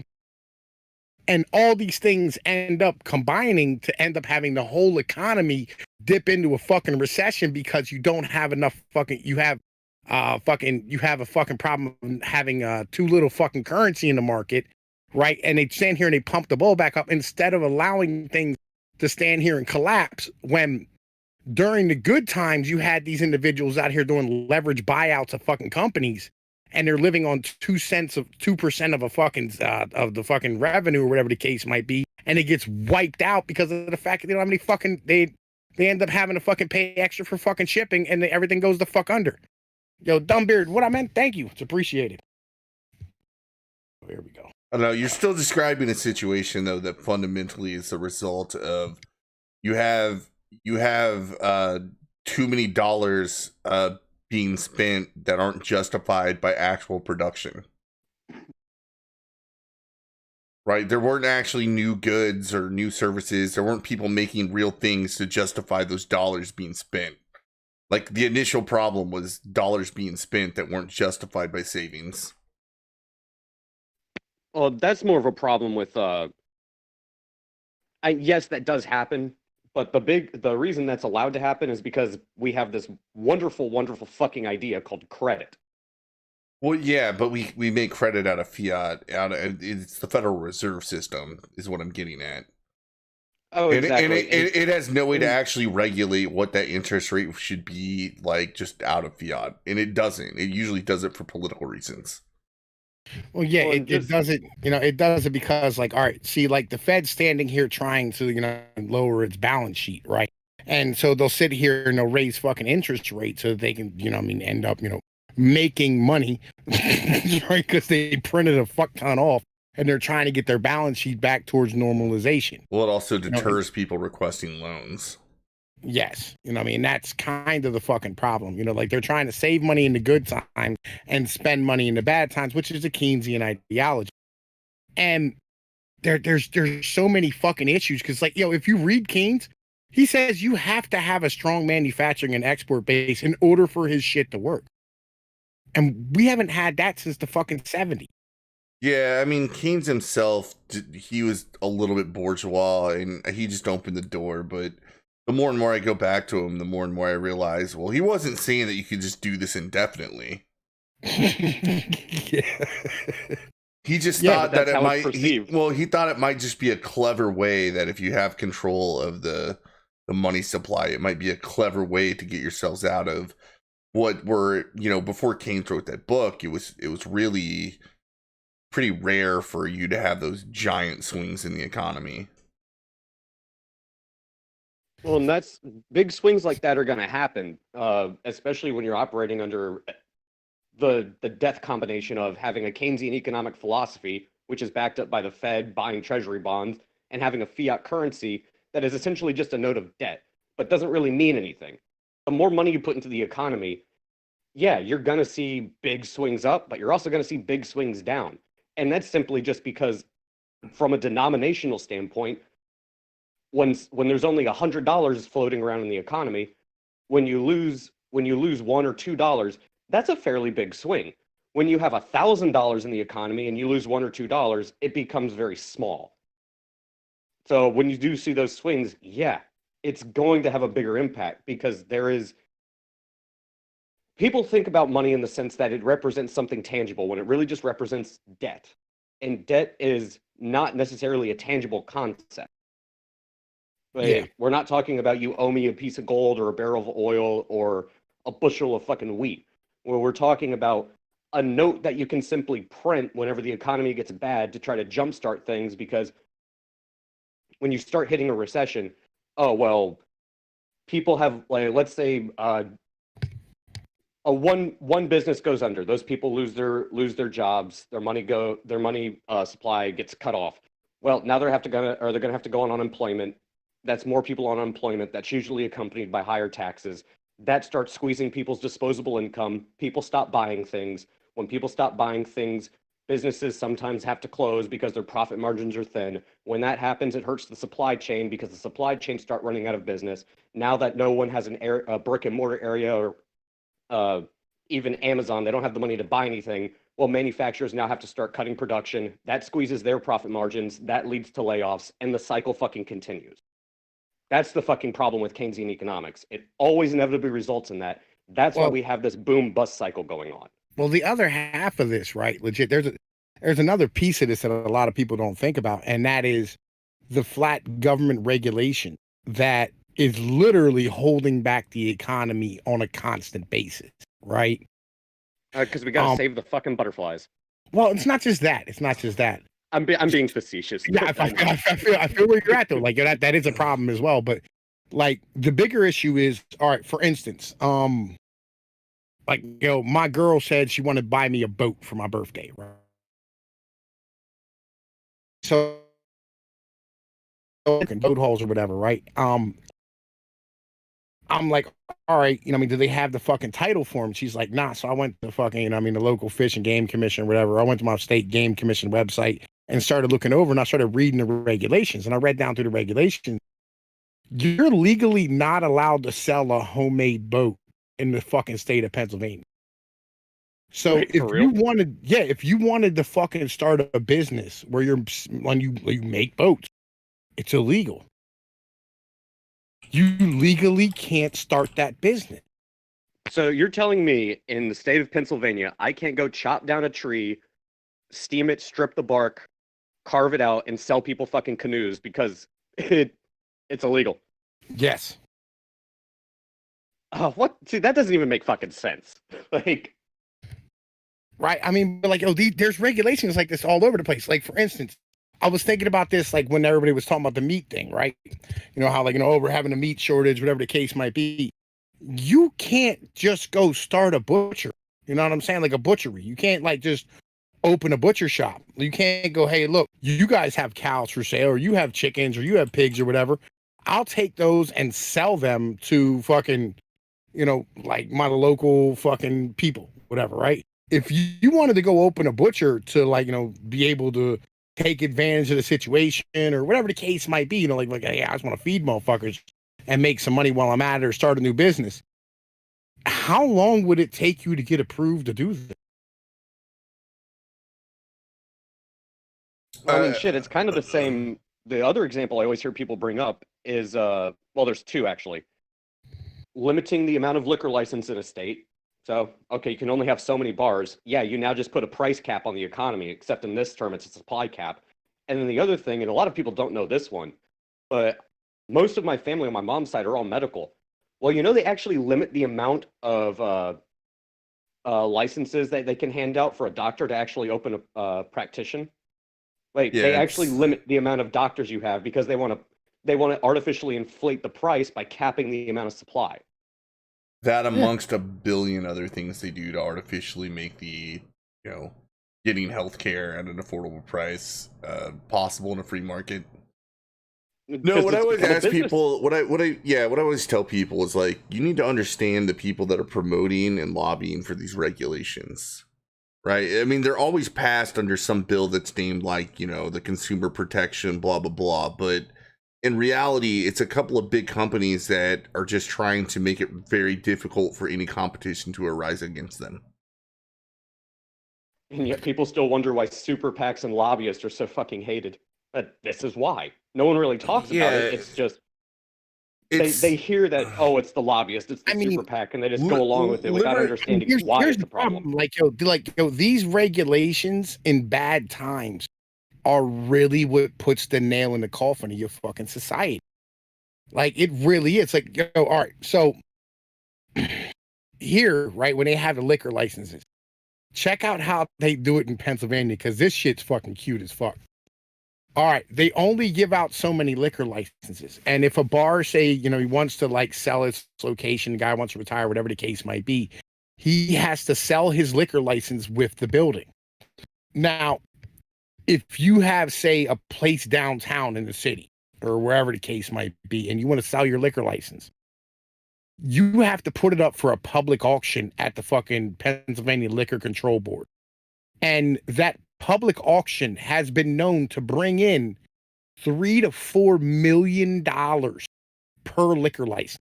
And all these things end up combining to end up having the whole economy dip into a fucking recession because you don't have enough fucking, you have a fucking problem having too little fucking currency in the market, right? And they stand here and they pump the ball back up instead of allowing things to stand here and collapse when during the good times you had these individuals out here doing leverage buyouts of fucking companies, and they're living on 2% of a fucking of the fucking revenue or whatever the case might be, and it gets wiped out because of the fact that they don't have any fucking they end up having to fucking pay extra for fucking shipping, and everything goes the fuck under. Yo, Dumbbeard, what I meant, thank you, it's appreciated. Here we go. I don't know. You're still describing a situation though that fundamentally is the result of you have too many dollars being spent that aren't justified by actual production. Right? There weren't actually new goods or new services. There weren't people making real things to justify those dollars being spent. Like the initial problem was dollars being spent that weren't justified by savings. Well, that's more of a problem with yes, that does happen, but the reason that's allowed to happen is because we have this wonderful, wonderful fucking idea called credit. Well, yeah, but we make credit out of fiat. It's the Federal Reserve System is what I'm getting at. Oh, exactly. And it has no way to actually regulate what that interest rate should be, like, just out of fiat. And it doesn't. It usually does it for political reasons. Well, yeah, it does it, you know, it does it because, like, all right, see, like the Fed's standing here trying to, you know, lower its balance sheet, right? And so they'll sit here and they'll raise fucking interest rates so that they can, you know, I mean, end up, you know, making money, right? Because they printed a fuck ton off and they're trying to get their balance sheet back towards normalization. Well, it also deters people requesting loans. Yes. You know what I mean? That's kind of the fucking problem. You know, like they're trying to save money in the good times and spend money in the bad times, which is a Keynesian ideology. And there's so many fucking issues because, like, if you read Keynes, he says you have to have a strong manufacturing and export base in order for his shit to work. And we haven't had that since the fucking 70s. Yeah, I mean, Keynes himself, he was a little bit bourgeois and he just opened the door, but the more and more I go back to him, the more and more I realize, well, he wasn't saying that you could just do this indefinitely. Yeah. He just thought that it might. He thought it might just be a clever way that if you have control of the money supply, it might be a clever way to get yourselves out of what were, before Keynes wrote that book. It was really pretty rare for you to have those giant swings in the economy. Well, and that's big swings like that are going to happen, especially when you're operating under the death combination of having a Keynesian economic philosophy, which is backed up by the Fed buying treasury bonds, and having a fiat currency that is essentially just a note of debt, but doesn't really mean anything. The more money you put into the economy, yeah, you're going to see big swings up, but you're also going to see big swings down. And that's simply just because from a denominational standpoint, when there's only $100 floating around in the economy, when you lose $1 or $2, that's a fairly big swing. When you have $1,000 in the economy and you lose $1 or $2, it becomes very small. So when you do see those swings, yeah, it's going to have a bigger impact because people think about money in the sense that it represents something tangible when it really just represents debt. And debt is not necessarily a tangible concept. Yeah. We're not talking about you owe me a piece of gold or a barrel of oil or a bushel of fucking wheat. Where we're talking about a note that you can simply print whenever the economy gets bad to try to jumpstart things, because when you start hitting a recession, oh, well, people have, like, let's say one business goes under. Those people lose their jobs. Their money supply gets cut off. Well, now they're gonna have to go on unemployment. That's more people on unemployment. That's usually accompanied by higher taxes. That starts squeezing people's disposable income. People stop buying things. When people stop buying things, businesses sometimes have to close because their profit margins are thin. When that happens, it hurts the supply chain because the supply chain start running out of business. Now that no one has a brick and mortar area or even Amazon, they don't have the money to buy anything. Well, manufacturers now have to start cutting production. That squeezes their profit margins. That leads to layoffs, and the cycle fucking continues. That's the fucking problem with Keynesian economics. It always inevitably results in that. That's why we have this boom bust cycle going on. Well, the other half of this, right? Legit, there's another piece of this that a lot of people don't think about, and that is the flat government regulation that is literally holding back the economy on a constant basis, right? Because we gotta save the fucking butterflies. Well, it's not just that. It's not just that. I'm being facetious. Yeah, I feel where you're at though. Like that is a problem as well. But like the bigger issue is, all right, for instance, like my girl said she wanted to buy me a boat for my birthday, right? So boat hauls or whatever, right? I'm like, all right, do they have the fucking title for him? She's like, nah. So I went to fucking, the local Fish and Game Commission or whatever. I went to my state game commission website and started looking over, and I started reading the regulations, and I read down through the regulations. You're legally not allowed to sell a homemade boat in the fucking state of Pennsylvania. So if you wanted to fucking start a business where you make boats, it's illegal. You legally can't start that business. So you're telling me in the state of Pennsylvania, I can't go chop down a tree, steam it, strip the bark, carve it out, and sell people fucking canoes because it's illegal? Yes. What? See, that doesn't even make fucking sense. Like, right? I mean, like, there's regulations like this all over the place. Like, for instance, I was thinking about this, like, when everybody was talking about the meat thing, right? How, like, we're having a meat shortage, whatever the case might be. You can't just go start a butcher. You know what I'm saying? Like a butchery. You can't, like, just open a butcher shop. You can't go, hey, look, you guys have cows for sale, or you have chickens, or you have pigs, or whatever. I'll take those and sell them to fucking, like my local fucking people, whatever, right? If you wanted to go open a butcher to, like, be able to take advantage of the situation or whatever the case might be, like, hey, I just want to feed motherfuckers and make some money while I'm at it or start a new business. How long would it take you to get approved to do that? I mean, shit, it's kind of the same. The other example I always hear people bring up is, well, there's two actually. Limiting the amount of liquor license in a state. So, okay, you can only have so many bars. Yeah, you now just put a price cap on the economy, except in this term, it's a supply cap. And then the other thing, and a lot of people don't know this one, but most of my family on my mom's side are all medical. Well, they actually limit the amount of licenses that they can hand out for a doctor to actually open a practitioner. Like, they actually limit the amount of doctors you have because they want to artificially inflate the price by capping the amount of supply. That amongst a billion other things they do to artificially make the, getting healthcare at an affordable price possible in a free market. No, what I always ask people, what I always tell people is, like, you need to understand the people that are promoting and lobbying for these regulations, right? I mean, they're always passed under some bill that's named, like, the consumer protection, blah, blah, blah, but in reality, it's a couple of big companies that are just trying to make it very difficult for any competition to arise against them. And yet people still wonder why super PACs and lobbyists are so fucking hated. But this is why. No one really talks about it. It's just they hear that, it's the lobbyist, it's the super PAC, and they just go along with it without understanding why it's the problem. Like, these regulations in bad times are really what puts the nail in the coffin of your fucking society. Like, it really is. Like, all right, so here, right, when they have the liquor licenses, check out how they do it in Pennsylvania, because this shit's fucking cute as fuck. All right, they only give out so many liquor licenses, and if a bar, say, he wants to, like, sell its location, the guy wants to retire, whatever the case might be, he has to sell his liquor license with the building. Now, if you have, say, a place downtown in the city or wherever the case might be, and you want to sell your liquor license, you have to put it up for a public auction at the fucking Pennsylvania Liquor Control Board. And that public auction has been known to bring in $3 to $4 million per liquor license.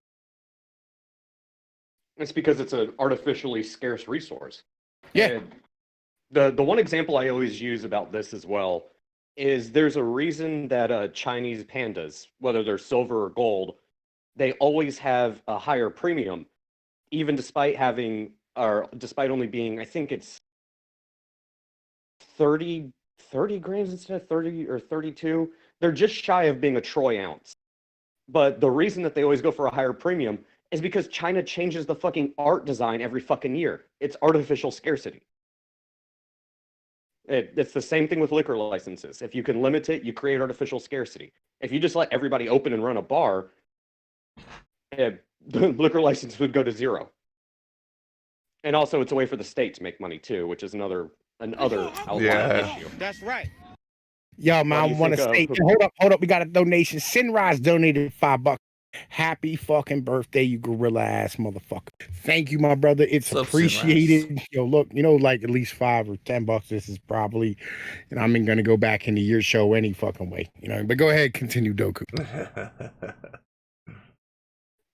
It's because it's an artificially scarce resource. Yeah. And the one example I always use about this as well is there's a reason that Chinese pandas, whether they're silver or gold, they always have a higher premium, even despite only being, I think it's 30 grams instead of 30 or 32. They're just shy of being a troy ounce. But the reason that they always go for a higher premium is because China changes the fucking art design every fucking year. It's artificial scarcity. It's the same thing with liquor licenses. If you can limit it, you create artificial scarcity. If you just let everybody open and run a bar, the liquor license would go to zero. And also, it's a way for the state to make money too, which is another outlier issue. That's right. Yo, man, I want to say, of- hold up. We got a donation. Sinrise donated $5. Happy fucking birthday, you gorilla ass motherfucker. Thank you, my brother. It's What's up, appreciated. Yo, look, like at least $5 or $10. This is probably, and I'm going to go back into your show any fucking way, but go ahead, continue, Doku.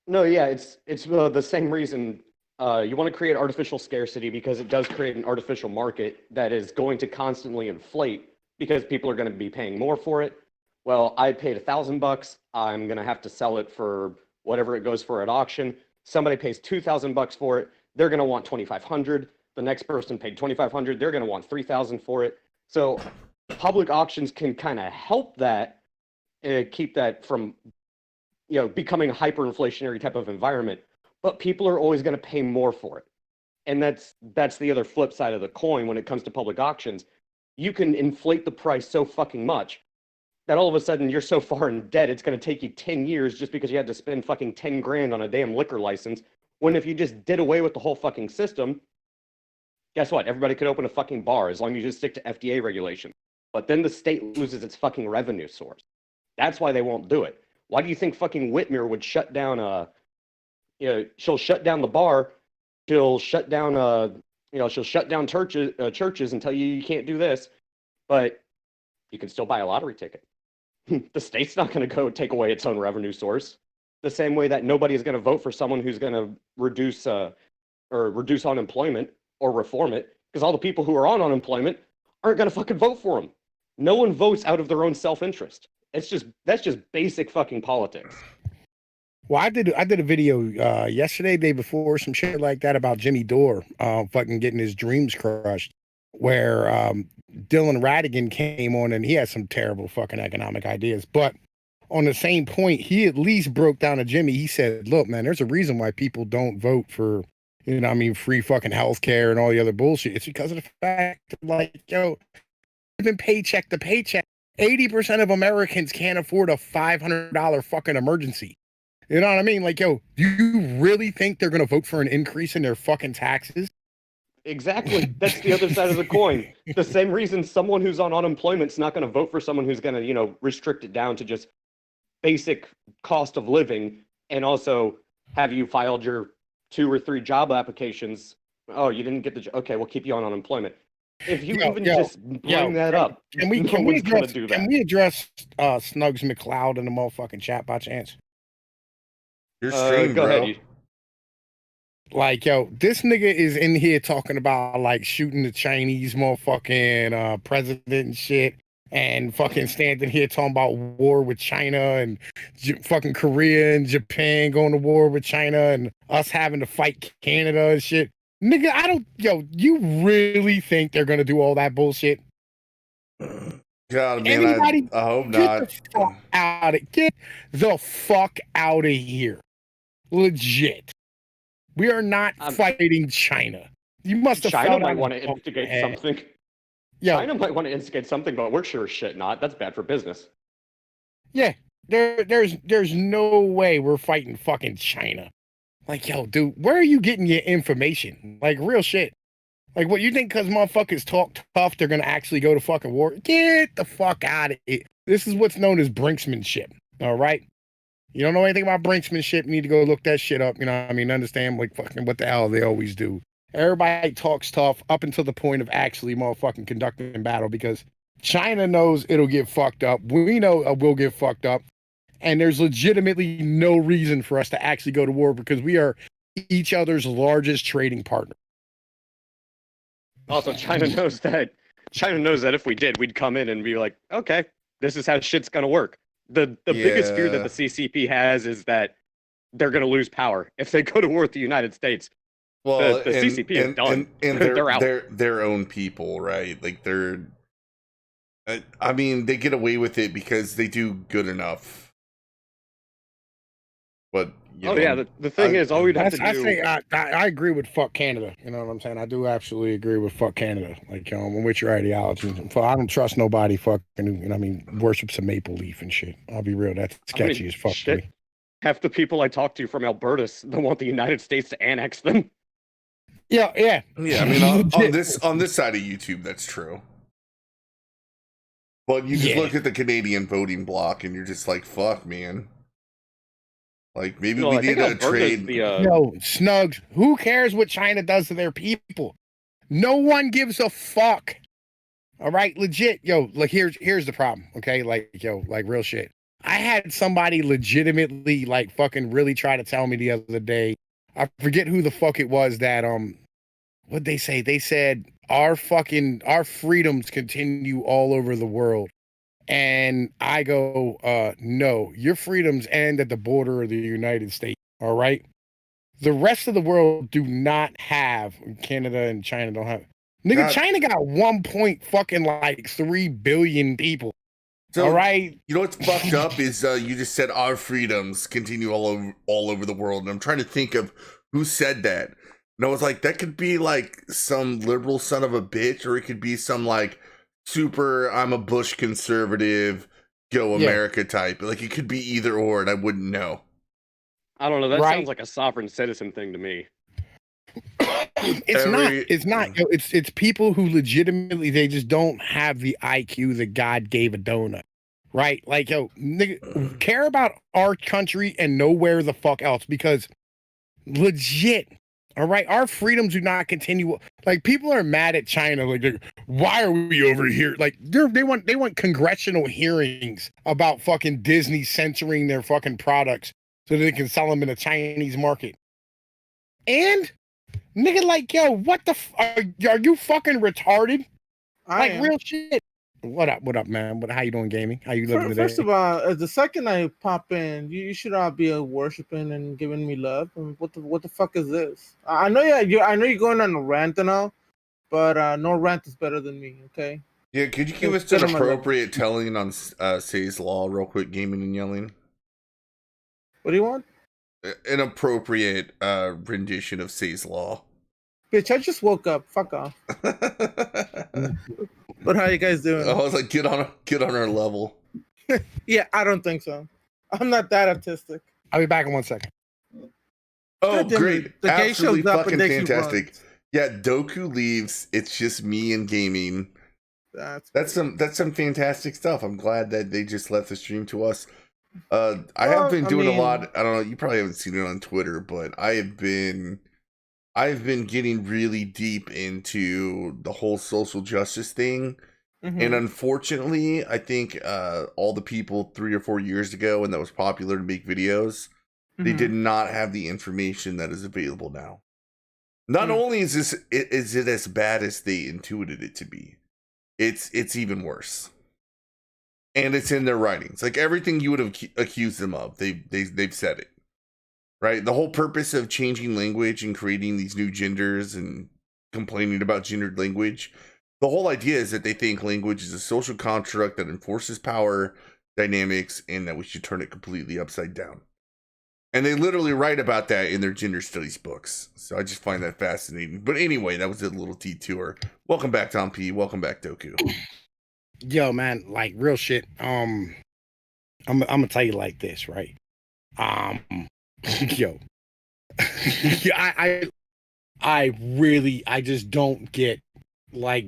No, yeah, it's the same reason you want to create artificial scarcity because it does create an artificial market that is going to constantly inflate because people are going to be paying more for it. Well, I paid $1,000. I'm going to have to sell it for whatever it goes for at auction. Somebody pays $2,000 for it. They're going to want $2,500. The next person paid $2,500. They're going to want $3,000 for it. So public auctions can kind of help that, keep that from, becoming a hyperinflationary type of environment. But people are always going to pay more for it. And that's the other flip side of the coin when it comes to public auctions. You can inflate the price so fucking much that all of a sudden you're so far in debt, it's going to take you 10 years just because you had to spend fucking 10 grand on a damn liquor license. When if you just did away with the whole fucking system, guess what? Everybody could open a fucking bar as long as you just stick to FDA regulation. But then the state loses its fucking revenue source. That's why they won't do it. Why do you think fucking Whitmer would shut down she'll shut down the bar, she'll shut down she'll shut down churches and tell you can't do this, but you can still buy a lottery ticket. The state's not going to go take away its own revenue source. The same way that nobody is going to vote for someone who's going to reduce unemployment or reform it, because all the people who are on unemployment aren't going to fucking vote for them. No one votes out of their own self-interest. That's just basic fucking politics. Well, I did a video yesterday, day before, some shit like that about Jimmy Dore fucking getting his dreams crushed, where Dylan Radigan came on and he had some terrible fucking economic ideas. But on the same point, he at least broke down to Jimmy. He said, look, man, there's a reason why people don't vote for, free fucking healthcare and all the other bullshit. It's because of the fact that, living paycheck to paycheck, 80% of Americans can't afford a $500 fucking emergency. You know what I mean? Do you really think they're going to vote for an increase in their fucking taxes? Exactly. That's the other side of the coin. The same reason someone who's on unemployment's not going to vote for someone who's going to, restrict it down to just basic cost of living and also have you filed your 2 or 3 job applications. Oh, you didn't get the job. Okay, we'll keep you on unemployment. If you just bring that up, can we address Snugs McCloud in the motherfucking chat by chance? Your stream, go bro. ahead. This nigga is in here talking about shooting the Chinese motherfucking president and shit, and fucking standing here talking about war with China and fucking Korea and Japan going to war with China and us having to fight Canada and shit. Nigga, you really think they're gonna do all that bullshit? God, man, I hope not. Get the fuck out of here. Legit. We are not fighting China. You must have China might want to instigate something. Yeah. China might want to instigate something, but we're sure as shit not. That's bad for business. Yeah. There's no way we're fighting fucking China. Like, yo, dude, where are you getting your information? Like, real shit. Like, what you think because motherfuckers talk tough, they're gonna actually go to fucking war? Get the fuck out of it. This is what's known as brinksmanship. All right. You don't know anything about brinksmanship, you need to go look that shit up. You know what I mean? Understand like fucking what the hell they always do. Everybody talks tough up until the point of actually motherfucking conducting battle because China knows it'll get fucked up. We know we'll get fucked up. And there's legitimately no reason for us to actually go to war because we are each other's largest trading partner. Also, China knows that. China knows that if we did, we'd come in and be like, okay, this is how shit's gonna work. The biggest fear that the CCP has is that they're gonna lose power if they go to war with the United States. Well, the CCP is done. And They're out. They're their own people, right? Like I mean, they get away with it because they do good enough. But the thing is, all we'd have to do. I say I agree with fuck Canada. You know what I'm saying? I do absolutely agree with fuck Canada. Like, I'm with your ideology. I don't trust nobody fucking, you know, I mean, worships a maple leaf and shit. I'll be real. That's sketchy as fuck to me. Half the people I talk to from Alberta don't want the United States to annex them. Yeah. I mean, on this side of YouTube, that's true. But you just look at the Canadian voting bloc, and you're just like, "Fuck, man." Like maybe we need to trade. No, Snugs. Who cares what China does to their people? No one gives a fuck. All right, legit. Yo, like here's the problem. Okay, like real shit. I had somebody legitimately like fucking really try to tell me the other day. I forget who the fuck it was that what'd they say? They said our freedoms continue all over the world. And I go, no, your freedoms end at the border of the United States. All right. The rest of the world do not have, Canada and China don't have. Nigga, China got 3 billion people. So, all right. You know what's fucked up is you just said our freedoms continue all over the world. And I'm trying to think of who said that. And I was like, that could be like some liberal son of a bitch, or it could be some like super I'm a Bush conservative, go America type. Like it could be either or, and I wouldn't know. I don't know. That sounds like a sovereign citizen thing to me. It's not. It's people who legitimately they just don't have the IQ that God gave a donut. Right? Like, yo, nigga, care about our country and nowhere the fuck else because legit. All right, our freedoms do not continue. Like people are mad at China. Like, why are we over here? Like they want congressional hearings about fucking Disney censoring their fucking products so they can sell them in the Chinese market. And nigga, like, yo, what the? Are you fucking retarded? Real shit. What up, man? How you doing, gaming? How you living today? First of all, the second I pop in, you should all be worshiping and giving me love. And what the fuck is this? I know you're going on a rant and all, but no rant is better than me. Okay. Yeah, could you give us an appropriate telling on Say's Law, real quick, gaming and yelling? What do you want? An appropriate rendition of Say's Law. Bitch, I just woke up. Fuck off. But how you guys doing? I was like, get on our level. Yeah, I don't think so. I'm not that autistic. I'll be back in 1 second. Oh, great. The absolutely fucking fantastic. Yeah, Doku leaves. It's just me and gaming. That's some fantastic stuff. I'm glad that they just left the stream to us. I have been doing a lot. I don't know. You probably haven't seen it on Twitter, but I've been getting really deep into the whole social justice thing. Mm-hmm. And unfortunately, I think all the people 3 or 4 years ago when that was popular to make videos, they did not have the information that is available now. Not only is it as bad as they intuited it to be, it's even worse. And it's in their writings. Like everything you would have accused them of, they've said it. Right? The whole purpose of changing language and creating these new genders and complaining about gendered language, the whole idea is that they think language is a social construct that enforces power dynamics and that we should turn it completely upside down. And they literally write about that in their gender studies books. So I just find that fascinating. But anyway, that was a little detour. Welcome back, Tom P. Welcome back, Doku. Yo, man, like real shit. I'm gonna tell you like this, right? Yo, I just don't get like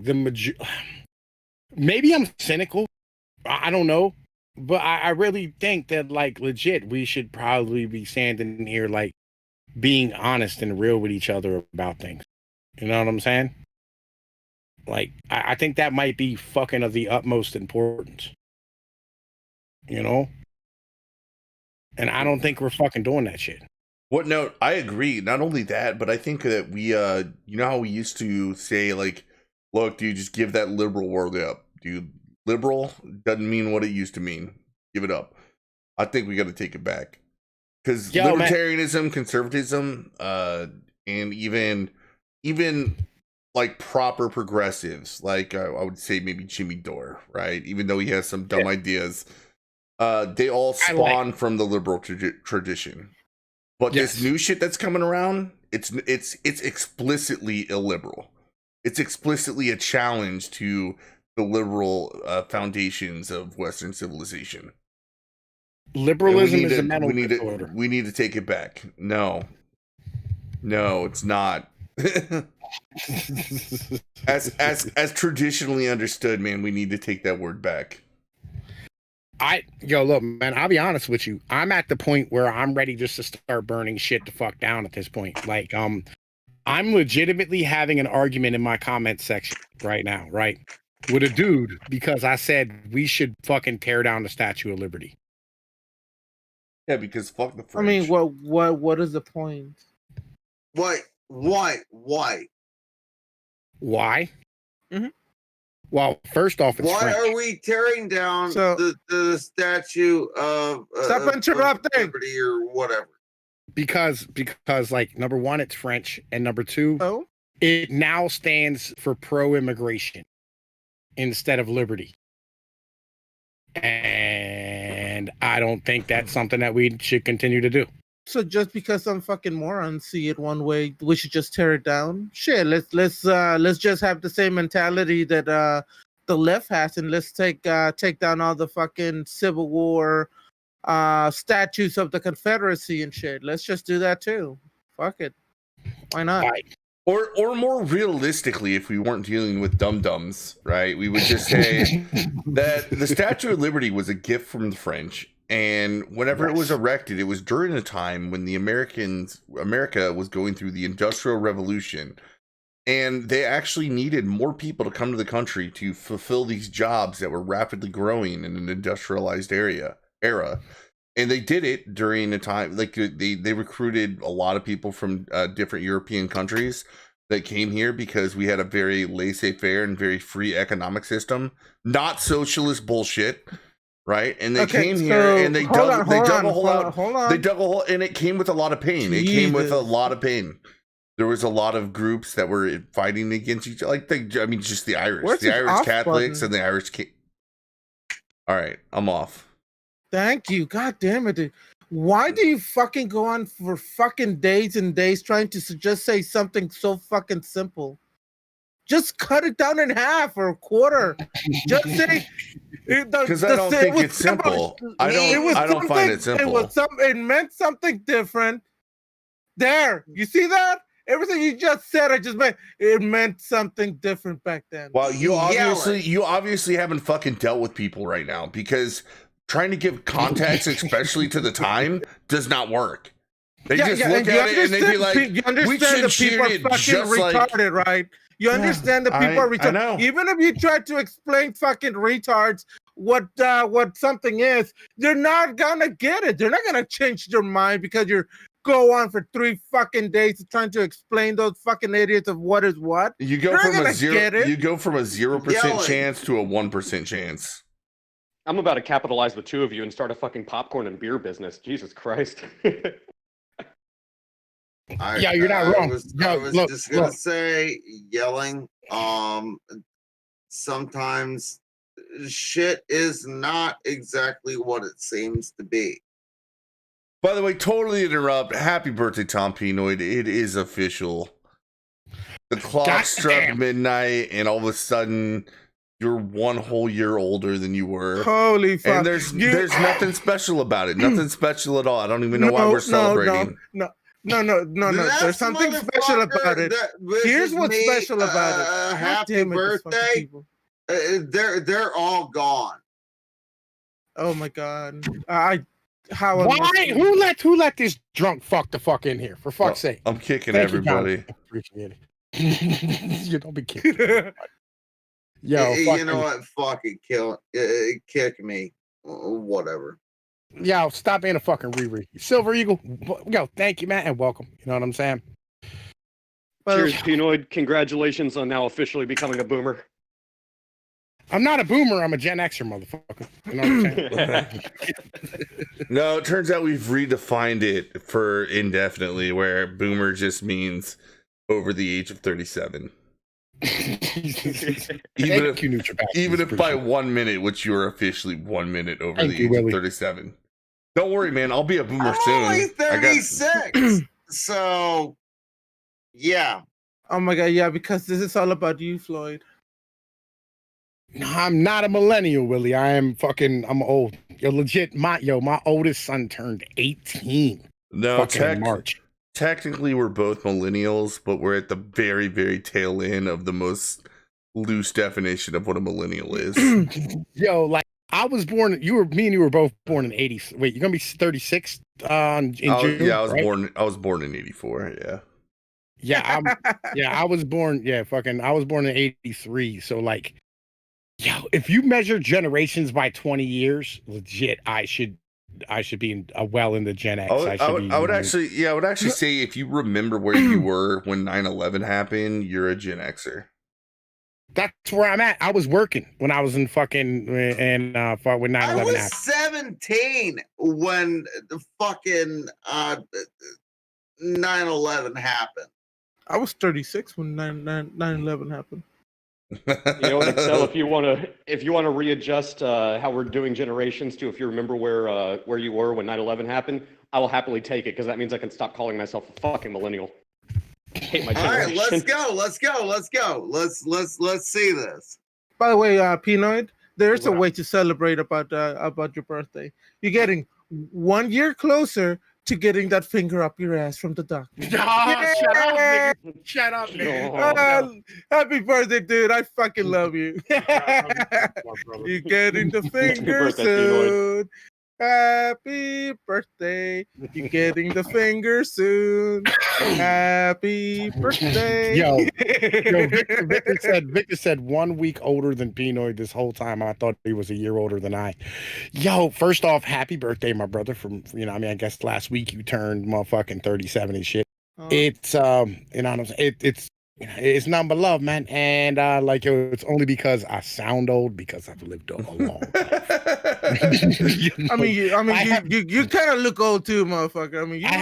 maybe I'm cynical. I don't know, but I really think that like legit, we should probably be standing here like being honest and real with each other about things. You know what I'm saying? Like, I think that might be fucking of the utmost importance. You know? And I don't think we're fucking doing that shit. What? No, I agree. Not only that, but I think that we, you know how we used to say, like, look, dude, just give that liberal word up. Dude, liberal doesn't mean what it used to mean. Give it up. I think we got to take it back. Because libertarianism, conservatism, and even like proper progressives, like I would say maybe Jimmy Dore, right? Even though he has some dumb ideas, they all spawn from the liberal tradition. But this new shit that's coming around, it's explicitly illiberal. It's explicitly a challenge to the liberal foundations of Western civilization. Liberalism is a mental disorder. We need to take it back. No, it's not. as traditionally understood, man, we need to take that word back. Look, man, I'll be honest with you. I'm at the point where I'm ready just to start burning shit the fuck down at this point. Like, I'm legitimately having an argument in my comment section right now, right? With a dude, because I said we should fucking tear down the Statue of Liberty. Yeah, because fuck the French. I mean, what is the point? Why? Mm-hmm. Well, first off, it's why French. are we tearing down the statue of stop interrupting Liberty or whatever? Because like, number one, it's French, and number two, it now stands for pro-immigration instead of liberty. And I don't think that's something that we should continue to do. So just because some fucking morons see it one way, we should just tear it down? Shit, let's just have the same mentality that the left has, and let's take down all the fucking Civil War statues of the Confederacy and shit. Let's just do that too. Fuck it. Why not? Right. Or more realistically, if we weren't dealing with dum-dums, right, we would just say that the Statue of Liberty was a gift from the French, and whenever it was erected, it was during a time when America was going through the Industrial Revolution, and they actually needed more people to come to the country to fulfill these jobs that were rapidly growing in an industrialized era. And they did it during a time, like they recruited a lot of people from different European countries that came here because we had a very laissez-faire and very free economic system, not socialist bullshit, right? And they came here and they dug a hole out. They dug a hole, and it came with a lot of pain. It came with a lot of pain. There was a lot of groups that were fighting against each other. Like, just the Irish, the Irish Catholics and the Irish. All right, I'm off. Thank you. God damn it, dude. Why do you fucking go on for fucking days and days trying to just say something so fucking simple? Just cut it down in half or a quarter. Just say because I don't think it's simple. I don't find it simple. It meant something different. There, you see that? Everything you just said, it meant something different back then. Well, you obviously haven't fucking dealt with people right now, because trying to give context, especially to the time, does not work. They just look at it and they be like, you understand the people are fucking retarded, right? You understand the people are retarded. I know. Even if you try to explain fucking retards what something is, they're not gonna get it. They're not gonna change their mind because you go on for 3 fucking days trying to explain those fucking idiots of what is what. You go from a 0% chance to a 1% chance. I'm about to capitalize with 2 of you and start a fucking popcorn and beer business. Jesus Christ. You're not wrong. I was just gonna say, yelling. Sometimes shit is not exactly what it seems to be. By the way, totally interrupt. Happy birthday, Tom Pnoid. It is official. The clock struck midnight, and all of a sudden, you're 1 whole year older than you were. Holy fuck. And there's nothing special about it. Nothing special at all. I don't even know why we're celebrating. That's There's something special about it. Here's what's special about it. God Happy damn it, these fucking birthday. people. They're all gone. Oh my god. How Why? Who let this drunk fuck the fuck in here? For fuck's sake. I'm kicking Thank you, everybody. Jonathan. Appreciate it. You don't be kicking. Yo, You know what? Fucking kick me. Whatever. Yo, stop being a fucking Riri. Silver Eagle. Yo, thank you, man, and welcome. You know what I'm saying? Cheers, Pnoid. Congratulations on now officially becoming a boomer. I'm not a boomer. I'm a Gen Xer, motherfucker. You know what I'm saying? No, it turns out we've redefined it for indefinitely, where boomer just means over the age of 37. Even if by 1 minute, which you're officially 1 minute over the age of 37. Don't worry, man. I'll be a boomer soon. I'm only 36. So, yeah. Oh my god, yeah, because this is all about you, Floyd. No, I'm not a millennial, Willie. I'm old. You're legit. My oldest son turned 18. No, March. Technically, we're both millennials, but we're at the very, very tail end of the most loose definition of what a millennial is. Yo, like I was born. Me and you were both born in 80s. Wait, you're gonna be 36 in June? Yeah, I was right? born. I was born in 84. Yeah. I was born. Yeah, I was born in 83. So like, yo, if you measure generations by 20 years, legit, I should be in the Gen X. I would actually say if you remember where you were when 9/11 happened, you're a Gen Xer. That's where I'm at. I was working when I was in fucking when 9/11 I was happened. 17 when the fucking 9/11 happened. I was 36 when 9/11 happened. You know what, Excel, if you want to readjust how we're doing generations to if you remember where you were when 9/11 happened, I will happily take it because that means I can stop calling myself a fucking millennial. I hate my generation. All right, let's go. Let's see this. By the way, Pnoid, there's a way to celebrate about your birthday. You're getting 1 year closer to getting that finger up your ass from the doctor. Shut up, nigga. Happy birthday, dude. I fucking love you. You're getting the finger soon. Happy birthday. You're getting the finger soon. Happy birthday. Yo, Victor said 1 week older than Pnoid this whole time. I thought he was a year older than I. Yo, first off, happy birthday, my brother. I guess last week you turned motherfucking 37 and shit. It's it's nothing but love, man. And it's only because I sound old because I've lived a long life. You kind of look old too, motherfucker. I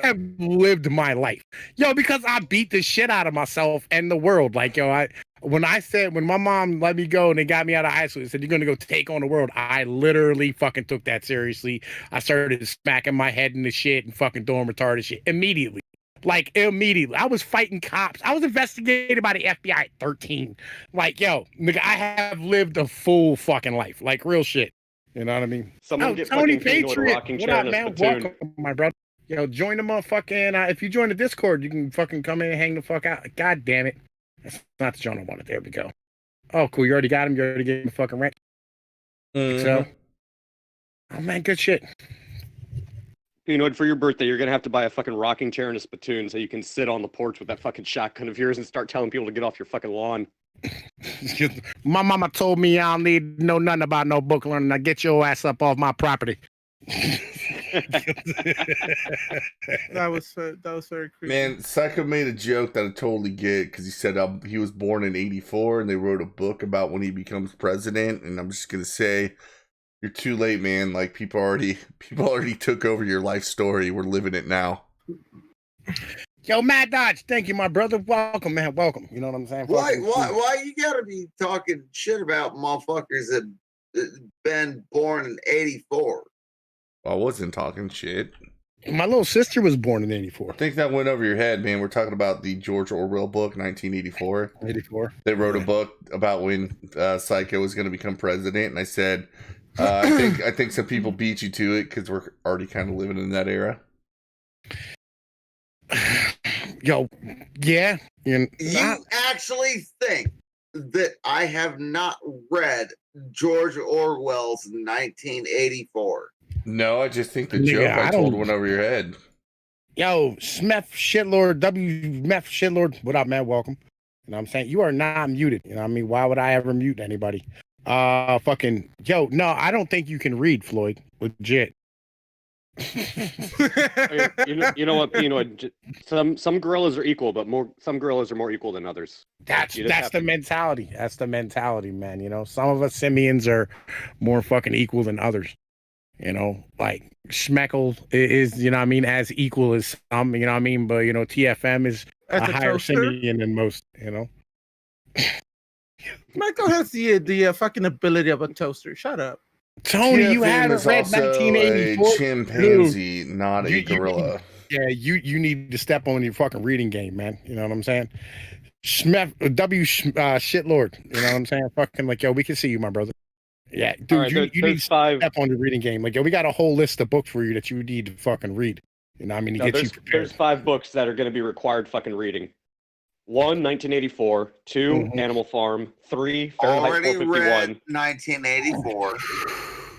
have lived my life, yo, because I beat the shit out of myself and the world. Like, yo, when my mom let me go and they got me out of high school and said, you're going to go take on the world, I literally fucking took that seriously. I started smacking my head in the shit and fucking doing retarded shit immediately. Like, immediately. I was fighting cops. I was investigated by the FBI at 13. Like, yo, nigga, I have lived a full fucking life. Like, real shit. You know what I mean? Someone get Tony Patriot. What up, man? Welcome, my brother. Yo, join the motherfucking, if you join the Discord, you can fucking come in and hang the fuck out. God damn it. That's not the John I wanted. There we go. Oh, cool. You already got him. You already gave him a fucking rent. So, oh, man, good shit. Pnoid, for your birthday, you're going to have to buy a fucking rocking chair and a spittoon so you can sit on the porch with that fucking shotgun of yours and start telling people to get off your fucking lawn. My mama told me I don't need to know nothing about no book learning. Now get your ass up off my property. That was very creepy. Man, Psycho made a joke that I totally get because he said he was born in 84 and they wrote a book about when he becomes president. And I'm just going to say, you're too late, man. Like, people already took over your life story. We're living it now. Yo, Mad Dodge, thank you, my brother. Welcome, man. Welcome. You know what I'm saying? Why you gotta be talking shit about motherfuckers that been born in 84? I wasn't talking shit. My little sister was born in 84. I think that went over your head, man. We're talking about the George Orwell book, 1984. 84. They wrote a book about when Psycho was going to become president, and I said, I think some people beat you to it because we're already kind of living in that era. Yo, yeah. You actually think that I have not read George Orwell's 1984? No, I just think the Nigga, joke I I told don't- went over your head. Yo, Smeth Shitlord, Meth Shitlord. What up, man? Welcome. You know what I'm saying? You are not muted. You know what I mean? Why would I ever mute anybody? Fucking, yo, no, I don't think you can read, Floyd. Legit. You know what, Pnoid? Some gorillas are equal, but some gorillas are more equal than others. That's You just have the to- mentality. That's the mentality, man. You know, some of us simians are more fucking equal than others. You know, like Schmeckle is, you know what I mean, as equal as some, you know what I mean? But, you know, TFM is That's a a higher toaster? simian than most, you know? Michael has the fucking ability of a toaster. Shut up. Tony, you TFM haven't is read also 1984. a chimpanzee, not a You- you- gorilla. Yeah, you need to step on your fucking reading game, man. You know what I'm saying? Shitlord. You know what I'm saying? Fucking like, yo, we can see you, my brother. Yeah, dude, All right, you need there's to five. step on your reading game. Like, yo, we got a whole list of books for you that you need to fucking read. You know what I mean? To No, get you prepared. there's 5 books that are going to be required fucking reading. 1, 1984. 2, Mhm. Animal Farm. 3, Fahrenheit Already 451. read 1984.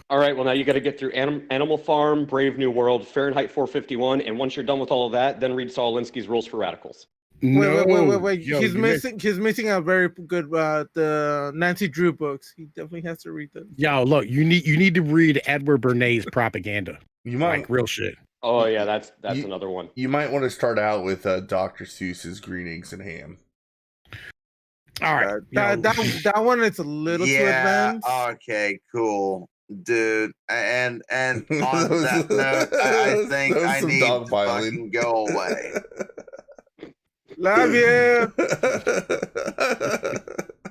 All right, well, now you got to get through Animal Farm, Brave New World, Fahrenheit 451, and once you're done with all of that, then read Saul Alinsky's Rules for Radicals. Wait. Yo, he's you missing a very good the Nancy Drew books. He definitely has to read them. Yo, look, you need to read Edward Bernays' Propaganda. You might Like real shit. Oh, yeah, that's You- another one. you might want to start out with Dr. Seuss's Green Eggs and Ham. All right. That one is a little too Yeah. advanced. Okay. Cool, dude. And on that note, I think I need to fucking go away. Love you.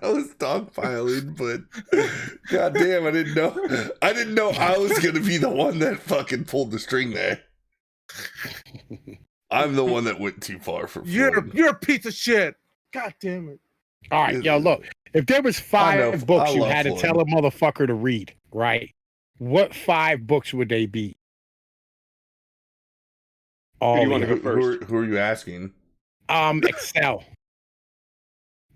I was dogpiling, but goddamn, I didn't know I was gonna be the one that fucking pulled the string there. I'm the one that went too far for Floyd. You're a piece of shit. God damn it. All right, yo, look. If there was I know, 5 books I you love had to Floyd. tell a motherfucker to read, right? What 5 books would they be? Who do you All want to go first? Who are you asking? Excel.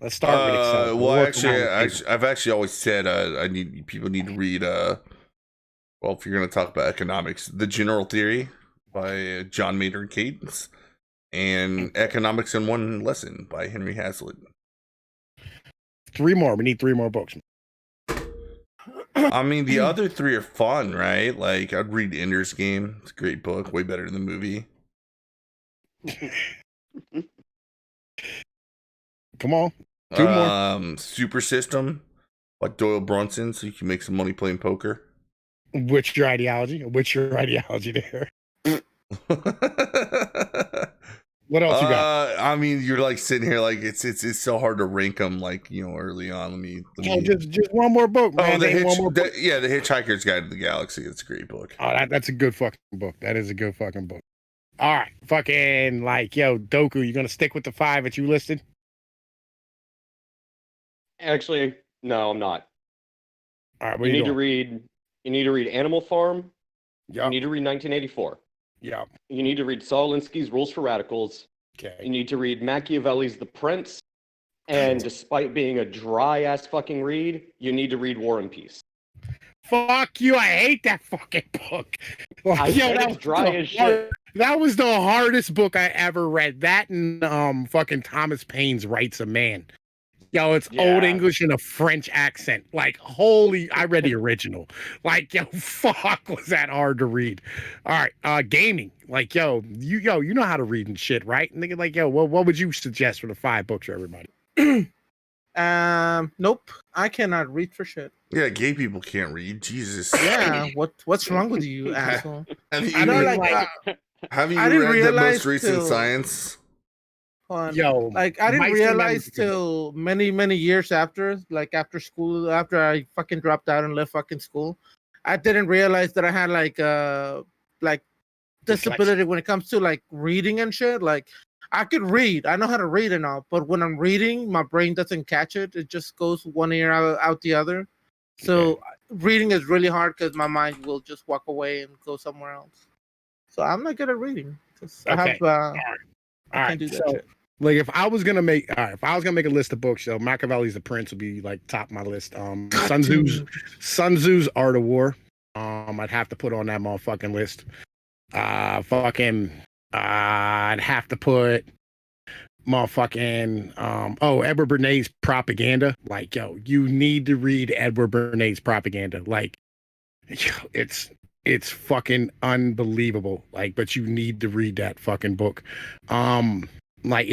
Let's start with Excel. Well, We'll actually, work around the table. I've actually always said people need to read. Well, if you're going to talk about economics, The General Theory by John Maynard Keynes, and Economics in One Lesson by Henry Hazlitt. 3 more. We need 3 more books. I mean, the other 3 are fun, right? Like, I'd read Ender's Game. It's a great book, way better than the movie. Come on. 2 more. Super System by Doyle Brunson, so you can make some money playing poker. What's your ideology? What's your ideology there? What else you got? I mean, you're like sitting here like it's so hard to rank them, like, you know, early on. Let me Just one more book, man. the Name one more book. The Hitchhiker's Guide to the Galaxy. It's a great book. Oh, that's a good fucking book. That is a good fucking book. All right, fucking like, yo, Doku, you gonna stick with the 5 that you listed? Actually, no, I'm not. All right, what You you need to doing? read Animal Farm. You Yup, need to read 1984. yup. You need to read Saul Alinsky's Rules for Radicals. You Okay. need to read Machiavelli's The Prince. And despite being a dry ass fucking read, you need to read War and Peace. Fuck you! I hate that fucking book. Like, I said that it's was dry the as shit. hard- That was the hardest book I ever read. That and fucking Thomas Paine's Rights of Man. Yo, it's Old Yeah. English in a French accent. Like, holy, I read the original. Like, yo, fuck, was that hard to read. All right, gaming. Like, you know how to read and shit, right? Nigga, like, yo, what would you suggest for the 5 books for everybody? Nope. I cannot read for shit. Yeah, gay people can't read. Jesus. Yeah, what's wrong with you, asshole? Have you, I don't read, like. have you I didn't read the realize most recent till- science? Yo, Like I didn't my realize same- till many years after, like after school, after I fucking dropped out and left fucking school, I didn't realize that I had like disability when it comes to like reading and shit. Like I could read, I know how to read and all, but when I'm reading, my brain doesn't catch it. It just goes one ear out the other. So reading is really hard because my mind will just walk away and go somewhere else. So I'm not good at reading. 'Cause I Okay. have I can't do that shit. Like if I was gonna make a list of books, so Machiavelli's The Prince would be like top of my list. Sun Tzu's Art of War. I'd have to put on that motherfucking list. I'd have to put motherfucking Edward Bernays' Propaganda. Like, yo, you need to read Edward Bernays' Propaganda. Like, yo, it's fucking unbelievable. Like, but you need to read that fucking book. Like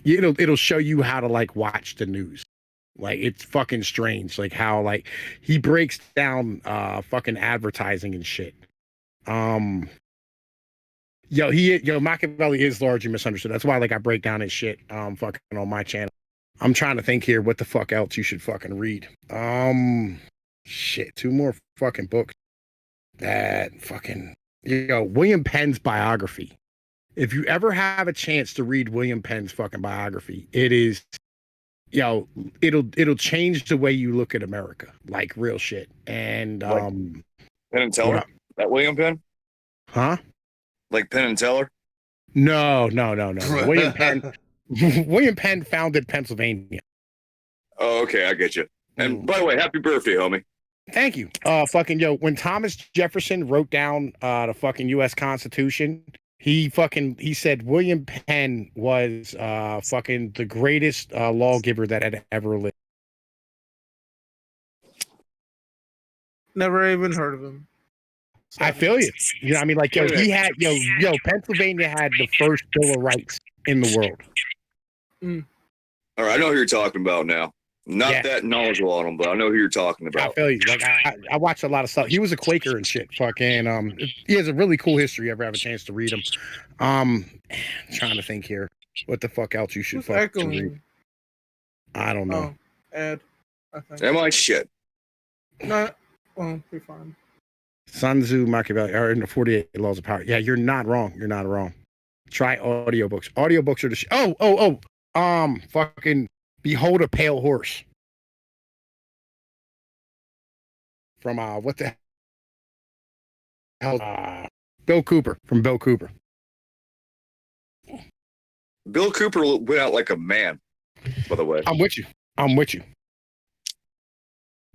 it'll show you how to like watch the news. Like it's fucking strange. Like how like he breaks down fucking advertising and shit. Machiavelli is largely misunderstood. That's why like I break down his shit fucking on my channel. I'm trying to think here what the fuck else you should fucking read. Shit, 2 more fucking books that fucking William Penn's biography. If you ever have a chance to read William Penn's fucking biography, it is it'll change the way you look at America. Like real shit. And Penn and Teller? That William Penn? Huh? Like Penn and Teller? No. William Penn. William Penn founded Pennsylvania. Oh, okay, I get you. And by the way, happy birthday, homie. Thank you. When Thomas Jefferson wrote down the fucking U.S. Constitution, he said William Penn was fucking the greatest lawgiver that had ever lived. Never even heard of him. I feel you. You know what I mean? Like, he had, Pennsylvania had the first Bill of Rights in the world. All right, I know who you're talking about now. Not that knowledgeable on him, but I know who you're talking about. I feel you. Like, I watched a lot of stuff. He was a Quaker and shit. Fucking, he has a really cool history. Ever have a chance to read him? I'm trying to think here. What the fuck else you should fucking read? I don't know. Ed, I think. Am I shit? No, well, you're fine. Sun Tzu, Machiavelli, or in the 48 Laws of Power. Yeah, you're not wrong. You're not wrong. Try audiobooks. Audiobooks are the fucking Behold a Pale Horse. From what the hell? Bill Cooper. From Bill Cooper. Bill Cooper went out like a man, by the way. I'm with you.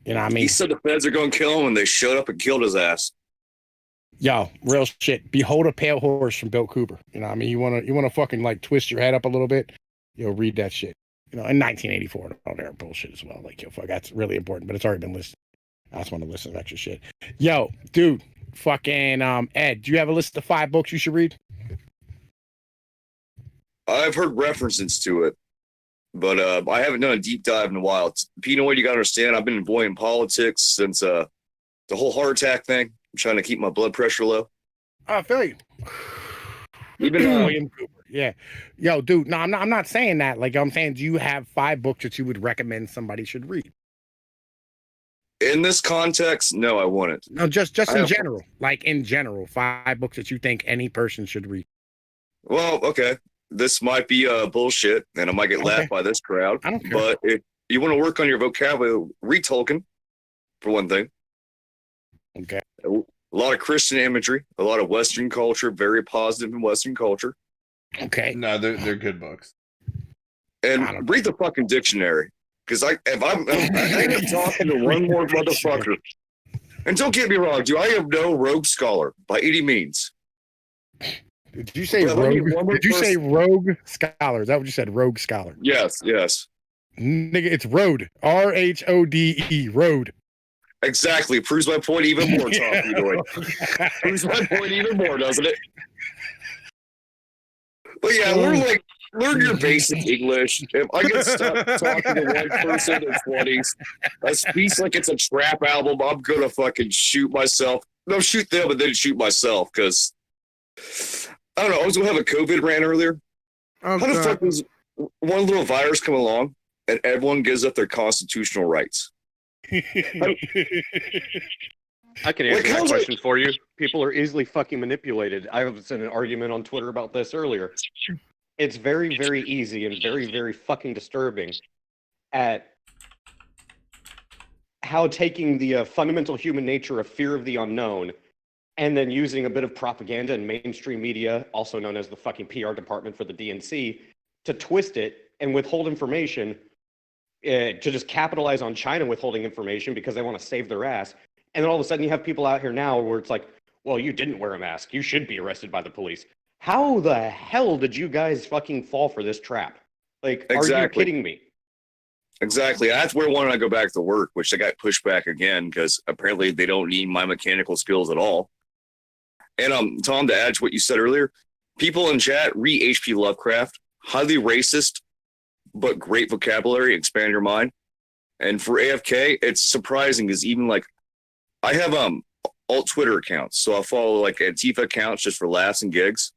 You know what I mean? He said the feds are going to kill him, and they showed up and killed his ass. Yo, real shit. Behold a Pale Horse from Bill Cooper. You know what I mean? You wanna fucking like twist your head up a little bit, read that shit. In 1984, all that bullshit as well. Like, fuck, that's really important, but it's already been listed. I just want to listen to extra shit. Yo, dude, fucking Ed, do you have a list of 5 books you should read? I've heard references to it, but I haven't done a deep dive in a while. Pnoid, you got to understand, I've been employing politics since the whole heart attack thing. I'm trying to keep my blood pressure low. I feel you. Even William Cooper. Yeah. Yo, dude, no, I'm not saying that. Like, I'm saying, do you have 5 books that you would recommend somebody should read? In this context, no, I wouldn't. No, just in general. Like, in general, 5 books that you think any person should read. Well, okay. This might be bullshit, and I might get laughed by this crowd. I don't care. But if you want to work on your vocabulary, read Tolkien, for one thing. Okay. A lot of Christian imagery, a lot of Western culture, very positive in Western culture. Okay. No, they're good books. And read the fucking dictionary. Because if I'm talking to one more motherfucker. And don't get me wrong, dude, I am no rogue scholar by any means. Did you say rogue? Did you say rogue scholar? Is that what you said? Rogue scholar. Yes. Nigga, it's road. RHODE. Road. Exactly. Proves my point even more, Tom. Proves my point even more, doesn't it? But yeah, learn your basic English. If I get stuck talking to one person in their 20s, that speaks like it's a trap album, I'm gonna fucking shoot myself. No, shoot them and then shoot myself, because I don't know, I was gonna have a COVID rant earlier. How the fuck does one little virus come along and everyone gives up their constitutional rights? I can answer that question for you. People are easily fucking manipulated. I was in an argument on Twitter about this earlier. It's very, very easy and very, very fucking disturbing at how taking the fundamental human nature of fear of the unknown and then using a bit of propaganda and mainstream media, also known as the fucking PR department for the DNC, to twist it and withhold information to just capitalize on China withholding information because they want to save their ass. And then all of a sudden you have people out here now where it's like, well, you didn't wear a mask. You should be arrested by the police. How the hell did you guys fucking fall for this trap? Like, are you kidding me? Exactly. That's where I wanted to go back to work, which I got pushed back again because apparently they don't need my mechanical skills at all. And Tom, to add to what you said earlier, people in chat read H.P. Lovecraft, highly racist, but great vocabulary, expand your mind. And for AFK, it's surprising because even like I have alt Twitter accounts, so I follow like Antifa accounts just for laughs and gigs.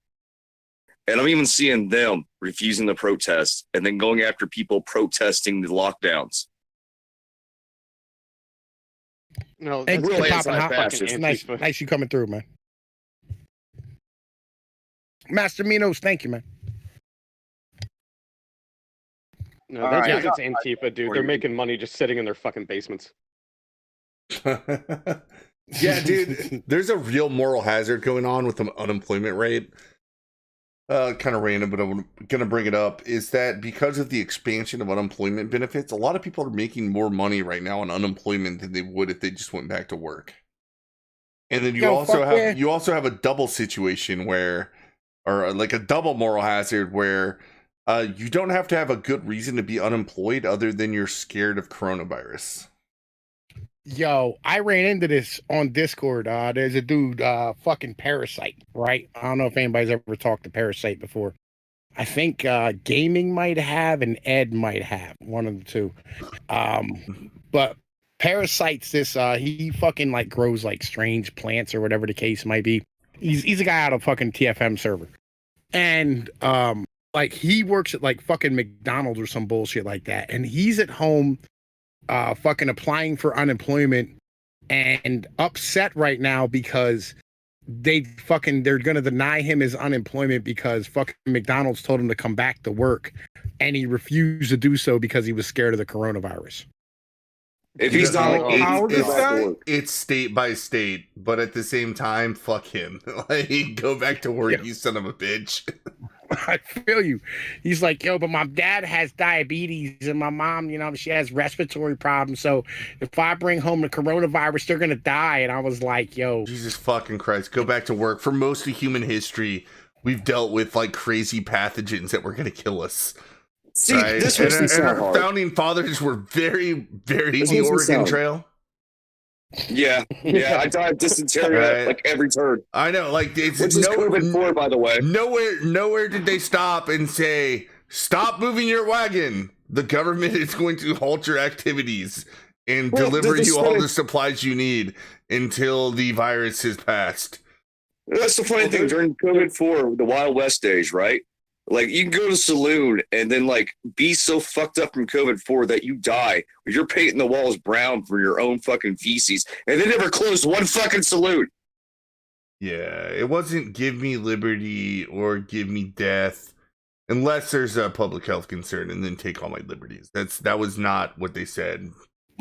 And I'm even seeing them refusing the protests and then going after people protesting the lockdowns. No, Hey, that's real really popping hot. fucking Nice, Antifa. nice you coming through, man. Master Minos, thank you, man. No, that's All because right. it's Antifa, dude. They're making money just sitting in their fucking basements. Yeah, dude, there's a real moral hazard going on with the unemployment rate. Kind of random, but I'm going to bring it up, is that because of the expansion of unemployment benefits, a lot of people are making more money right now on unemployment than they would if they just went back to work. And then you also have a double situation where, or like a double moral hazard where you don't have to have a good reason to be unemployed other than you're scared of coronavirus. Yo, I ran into this on Discord. There's a dude, fucking Parasite, right? I don't know if anybody's ever talked to Parasite before. I think Gaming might have and Ed might have, one of the two. But Parasite's this, he fucking like grows like strange plants or whatever the case might be. He's a guy out of fucking TFM server. And like he works at like fucking McDonald's or some bullshit like that. And he's at home fucking applying for unemployment and upset right now because they're gonna deny him his unemployment because fucking McDonald's told him to come back to work and he refused to do so because he was scared of the coronavirus. If he's not like it's state by state, but at the same time, fuck him. Like, go back to work, you son of a bitch. I feel you. He's like, yo, but my dad has diabetes and my mom, you know, she has respiratory problems. So if I bring home the coronavirus, they're going to die. And I was like, yo. Jesus fucking Christ. Go back to work. For most of human history, we've dealt with like crazy pathogens that were going to kill us. See, right? this was and our founding fathers were very, very the Oregon Trail. Yeah, I died of dysentery like every turn. I know, like it's which is COVID-4, by the way. Nowhere did they stop and say, "Stop moving your wagon. The government is going to halt your activities and deliver you all the supplies you need until the virus has passed." That's the funny thing during COVID-4, the Wild West days, right? Like, you can go to a saloon and then, like, be so fucked up from COVID-4 that you die. You're painting the walls brown for your own fucking feces. And they never closed one fucking saloon. Yeah, it wasn't give me liberty or give me death. Unless there's a public health concern and then take all my liberties. That was not what they said.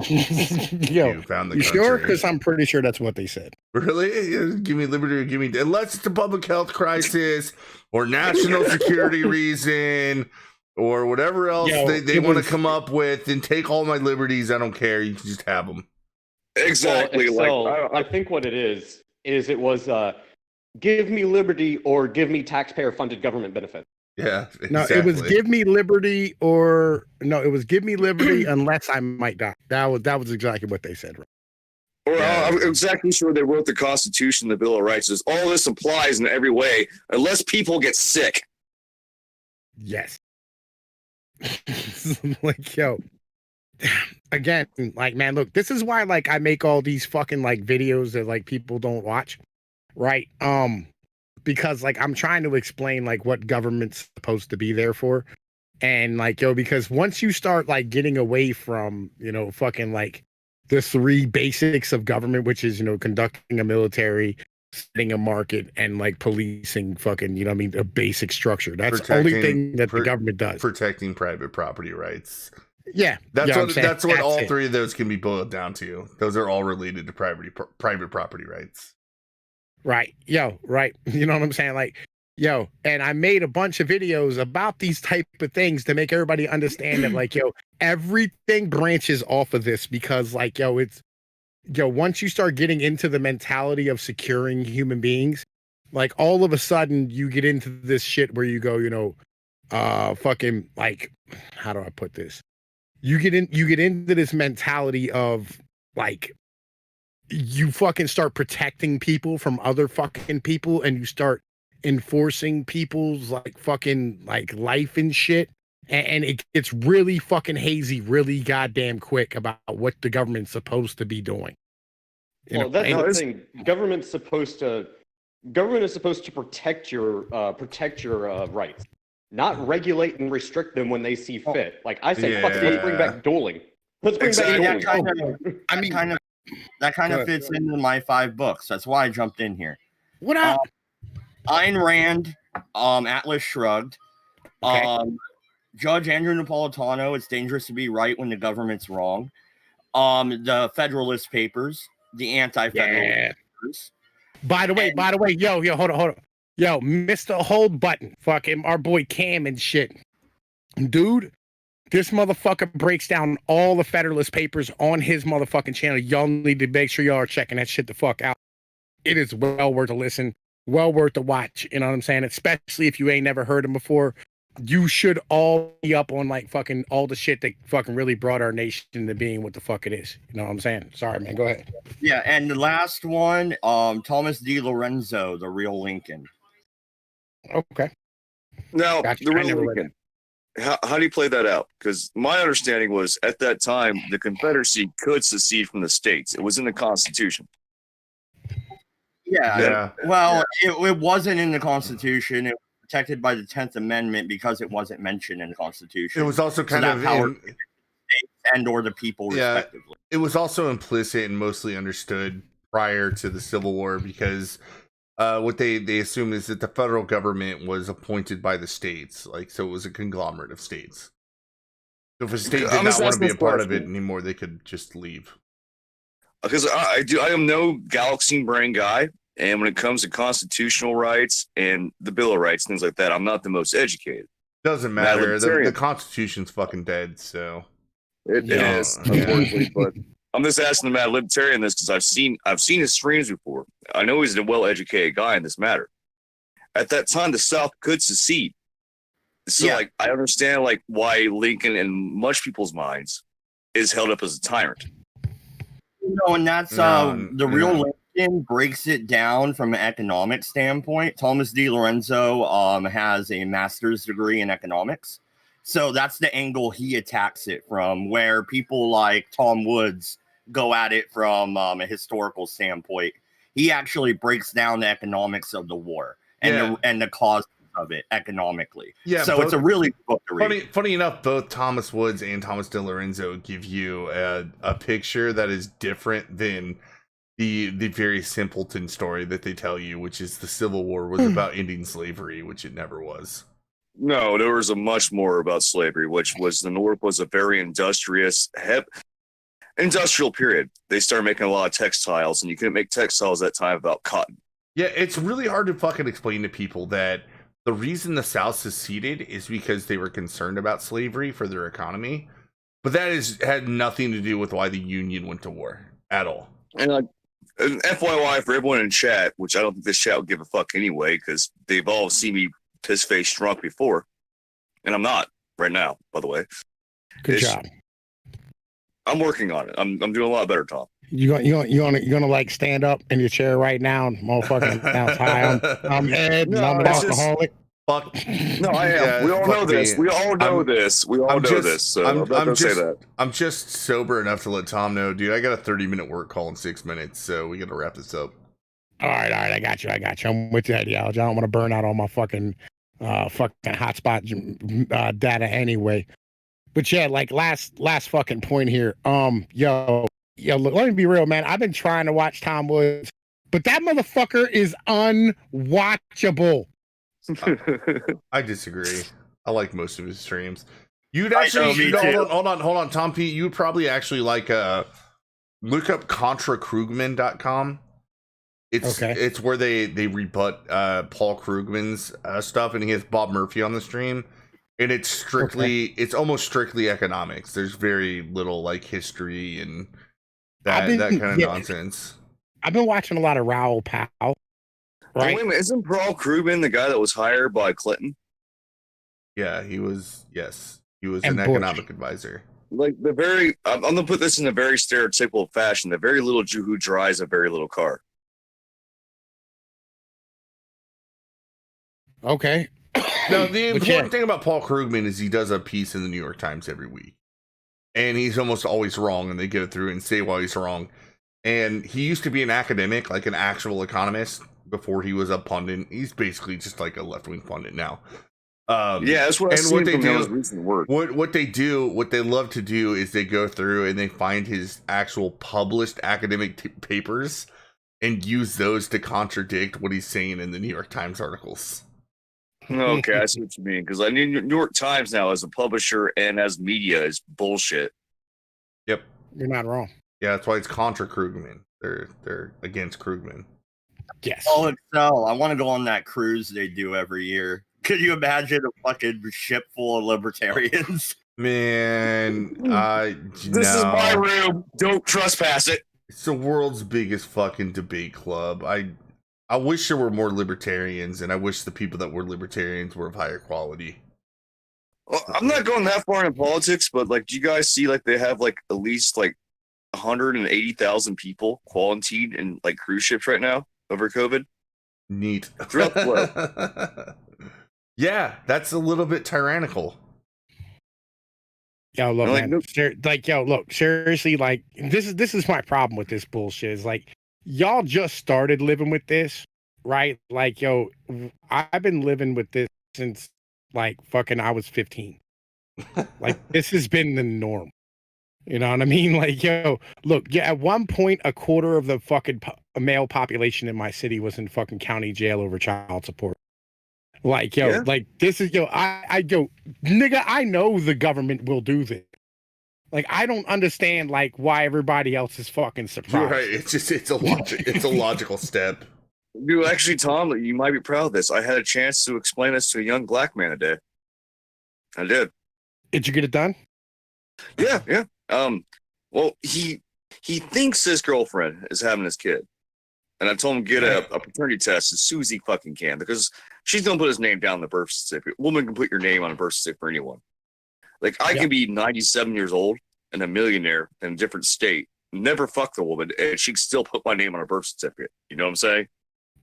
Yo, you sure? Because I'm pretty sure that's what they said. Really? Give me liberty or give me... Unless it's a public health crisis or national security reason or whatever else they want to come up with and take all my liberties, I don't care. You can just have them. Exactly. Well, I think what it is it was give me liberty or give me taxpayer-funded government benefit. Yeah, exactly. No, it was give me liberty it was give me liberty unless I might die. That was exactly what they said. Right? Or I'm exactly sure they wrote the Constitution, the Bill of Rights. Says all this applies in every way unless people get sick. Yes. Like, yo. Again, like, man, look, this is why like I make all these fucking like videos that like people don't watch. Right. Because like I'm trying to explain like what government's supposed to be there for. And like, yo, because once you start like getting away from, you know, fucking like the three basics of government, which is, you know, conducting a military, setting a market, and like policing fucking, you know what I mean, a basic structure. That's the only thing that the government does. Protecting private property rights. Yeah. That's what all three of those can be boiled down to. Those are all related to private property rights. Right. Yo, right. You know what I'm saying? Like, yo, and I made a bunch of videos about these type of things to make everybody understand that, like, yo, everything branches off of this because, like, yo, it's, yo, once you start getting into the mentality of securing human beings, like, all of a sudden you get into this shit where you go, you know, fucking, like, how do I put this? You get into this mentality of, like, you fucking start protecting people from other fucking people and you start enforcing people's like fucking like life and shit. And it gets really fucking hazy, really goddamn quick about what the government's supposed to be doing. You Well, know, that's the thing. Government is supposed to protect your rights, not regulate and restrict them when they see fit. Like I say, fuck it, let's bring back dueling. Let's bring back dueling. That kind of fits into my 5 books. That's why I jumped in here. What up? Ayn Rand, Atlas Shrugged, Okay. Judge Andrew Napolitano, It's Dangerous to Be Right When the Government's Wrong, the Federalist Papers, the Anti-Federalist Papers. By the way, yo, hold on. Yo, Mr. Hold Button, fucking our boy Cam and shit. Dude, this motherfucker breaks down all the Federalist Papers on his motherfucking channel. Y'all need to make sure y'all are checking that shit the fuck out. It is well worth a listen, well worth a watch. You know what I'm saying? Especially if you ain't never heard him before. You should all be up on like fucking all the shit that fucking really brought our nation into being what the fuck it is. You know what I'm saying? Sorry, man. Go ahead. Yeah, and the last one, Thomas D. Lorenzo, The Real Lincoln. Okay. Now, Gotcha. the I Real never read Lincoln. How do you play that out? Because my understanding was at that time the Confederacy could secede from the states. It was in the Constitution. Yeah. Well, it wasn't in the Constitution. It was protected by the 10th Amendment because it wasn't mentioned in the Constitution. It was also kind of and or the people, respectively. It was also implicit and mostly understood prior to the Civil War because what they assumed is that the federal government was appointed by the states, like so it was a conglomerate of states. So if a state did not want to be a part of it anymore, they could just leave. Because I am no galaxy brain guy, and when it comes to constitutional rights and the Bill of Rights, things like that, I'm not the most educated. Doesn't matter. The Constitution's fucking dead, so it is, unfortunately. But I'm just asking the Mad Libertarian this because I've seen his streams before. I know he's a well-educated guy in this matter. At that time, the South could secede. So, like, I understand like why Lincoln, in much people's minds, is held up as a tyrant. No, and that's the Real Lincoln breaks it down from an economic standpoint. Thomas D. Lorenzo has a master's degree in economics. So that's the angle he attacks it from, where people like Tom Woods go at it from a historical standpoint. He actually breaks down the economics of the war and the cause of it economically. Yeah, so it's a really good book to read. Funny enough, both Thomas Woods and Thomas De Lorenzo give you a picture that is different than the very simpleton story that they tell you, which is the Civil War was about ending slavery, which it never was. No, there was a much more about slavery, which was the North was a very industrial period. They started making a lot of textiles, and you couldn't make textiles at that time without cotton. Yeah, it's really hard to fucking explain to people that the reason the South seceded is because they were concerned about slavery for their economy, but that had nothing to do with why the Union went to war at all. And FYI for everyone in chat, which I don't think this chat would give a fuck anyway, because they've all seen me piss-faced drunk before, and I'm not right now, by the way. Good job. I'm working on it. I'm doing a lot better, Tom. You gonna like stand up in your chair right now and motherfucking bounce high. I'm Ed, and I'm an alcoholic. Fuck. No, I am. Yeah, we all know this. We all know this. We all know this. So I'm not gonna say that. I'm just sober enough to let Tom know, dude. I got a 30-minute work call in 6 minutes, so we gotta wrap this up. All right. I got you. I'm with you, y'all. I don't want to burn out all my fucking hotspot data anyway. But yeah, like last fucking point here. Yo, look, let me be real, man. I've been trying to watch Tom Woods, but that motherfucker is unwatchable. I disagree. I like most of his streams. You'd actually hold on, Tom P. You would probably actually like look up contrakrugman.com. It's where they rebut Paul Krugman's stuff, and he has Bob Murphy on the stream, and it's almost strictly economics. There's very little like history and that kind of nonsense. I've been watching a lot of Raoul Pal. Right? Wait a minute, isn't Paul Krugman the guy that was hired by Clinton? Yeah, he was. Yes, he was And an Bush. economic advisor. Like I'm gonna put this in a very stereotypical fashion. The very little Jew who drives a very little car. Okay. No, the important thing about Paul Krugman is he does a piece in the New York Times every week, and he's almost always wrong, and they get it through and say why he's wrong. And he used to be an academic, like an actual economist, before he was a pundit. He's basically just like a left-wing pundit now. Yeah, that's what I've seen from his recent work. What they love to do is they go through and they find his actual published academic papers and use those to contradict what he's saying in the New York Times articles. Okay, I see what you mean. Because I knew New York Times now as a publisher and as media is bullshit. Yep, You're not wrong. yeah, that's why it's contra Krugman. They're against Krugman. Yes. Oh, Excel. I want to go on that cruise they do every year. Could you imagine a fucking ship full of libertarians? Man, This is my room. Don't trespass it. It's the world's biggest fucking debate club. I wish there were more libertarians, and I wish the people that were libertarians were of higher quality. Well, I'm not going that far into politics, but like, do you guys see like they have like at least like 180,000 people quarantined in like cruise ships right now over COVID? Neat. Throughout the globe. Yeah, that's a little bit tyrannical. Yo, look, Like, man. Look, seriously, like this is my problem with this bullshit. Is like y'all just started living with this, right? Like, yo, I've been living with this since like fucking I was 15. Like this has been the norm. You know what I mean? Like, yo, look, yeah, at one point, a quarter of the fucking male population in my city was in fucking county jail over child support. Like, yo, Yeah. like this is, yo, nigga, I know the government will do this. Like, I don't understand, like, why everybody else is fucking surprised. You're right. It's a logical step. Dude, actually, Tom, you might be proud of this. I had a chance to explain this to a young black man today. I did. Did you get it done? Yeah. Well, he thinks his girlfriend is having his kid. And I told him to get a paternity test as soon as he fucking can, because she's gonna put his name down on the birth certificate. A woman can put your name on a birth certificate for anyone. Like, I can be 97 years old and a millionaire in a different state, never fuck the woman, and she can still put my name on a birth certificate. You know what I'm saying?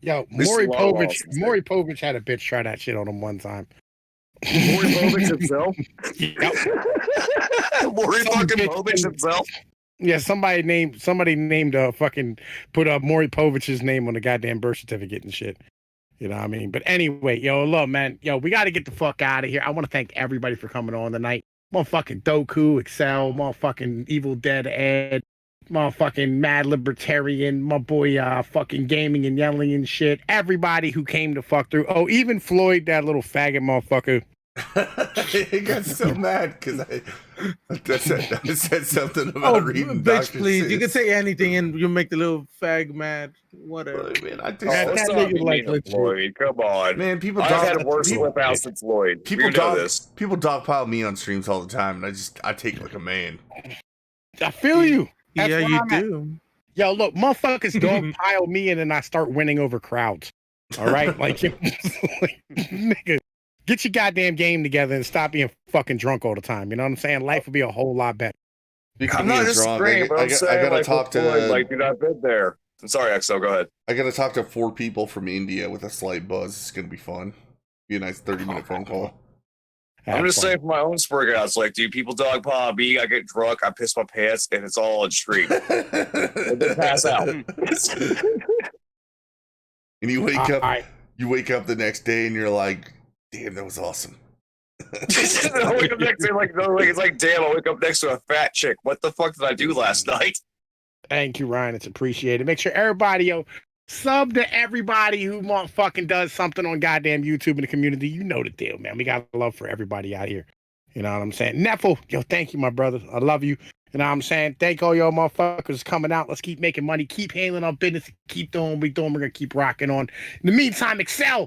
Yo, This is Maury a lot of Povich, laws, Maury Povich had a bitch try that shit on him one time. Maury Povich himself? Yep. Maury Some fucking bitch Povich thing. himself? Yeah, somebody named fucking put up Maury Povich's name on the goddamn birth certificate and shit. You know what I mean? But anyway, yo, look, man, yo, we got to get the fuck out of here. I want to thank everybody for coming on tonight. Motherfucking Doku, Excel, motherfucking Evil Dead Ed, motherfucking Mad Libertarian, my boy, fucking Gaming and Yelling and shit. Everybody who came to fuck through. Oh, even Floyd, that little faggot motherfucker. He got so mad because I said something about reading bitch, Dr. please. Seuss. You can say anything and you make the little fag mad. Whatever. Man, I think That Let's nigga not be like mean to Floyd. Come on. man, people I've dog, had worse people, flip outs than Floyd. people You know dog, this. people dogpile me on streams all the time, and I take it like a man. I feel you. That's Yeah, where you I'm at. do. Yo, look, motherfuckers dog pile me in and I start winning over crowds. All right? Like, nigga, get your goddamn game together and stop being fucking drunk all the time. You know what I'm saying? Life would be a whole lot better. I'm not disagreeing, but I'm saying, gotta like, talk to Floyd, like, dude, I've been there. I'm sorry, Axel, go ahead. I gotta talk to 4 people from India with a slight buzz. It's gonna be fun. Be a nice 30-minute phone call. I'm just saying for my own spur guys, like, dude, people dog pile me, I get drunk, I piss my pants, and it's all on stream. And then pass out. And you wake up the next day and you're like, damn, that was awesome. I wake up next day like, it's like, damn, I wake up next to a fat chick. What the fuck did I do last night? Thank you, Ryan. It's appreciated. Make sure everybody, yo, sub to everybody who fucking does something on goddamn YouTube in the community. You know the deal, man. We got love for everybody out here. You know what I'm saying? Neffel, yo, thank you, my brother. I love you. You know what I'm saying? Thank all y'all motherfuckers coming out. Let's keep making money, keep handling our business, keep doing what we're doing. We're gonna keep rocking on. In the meantime, excel.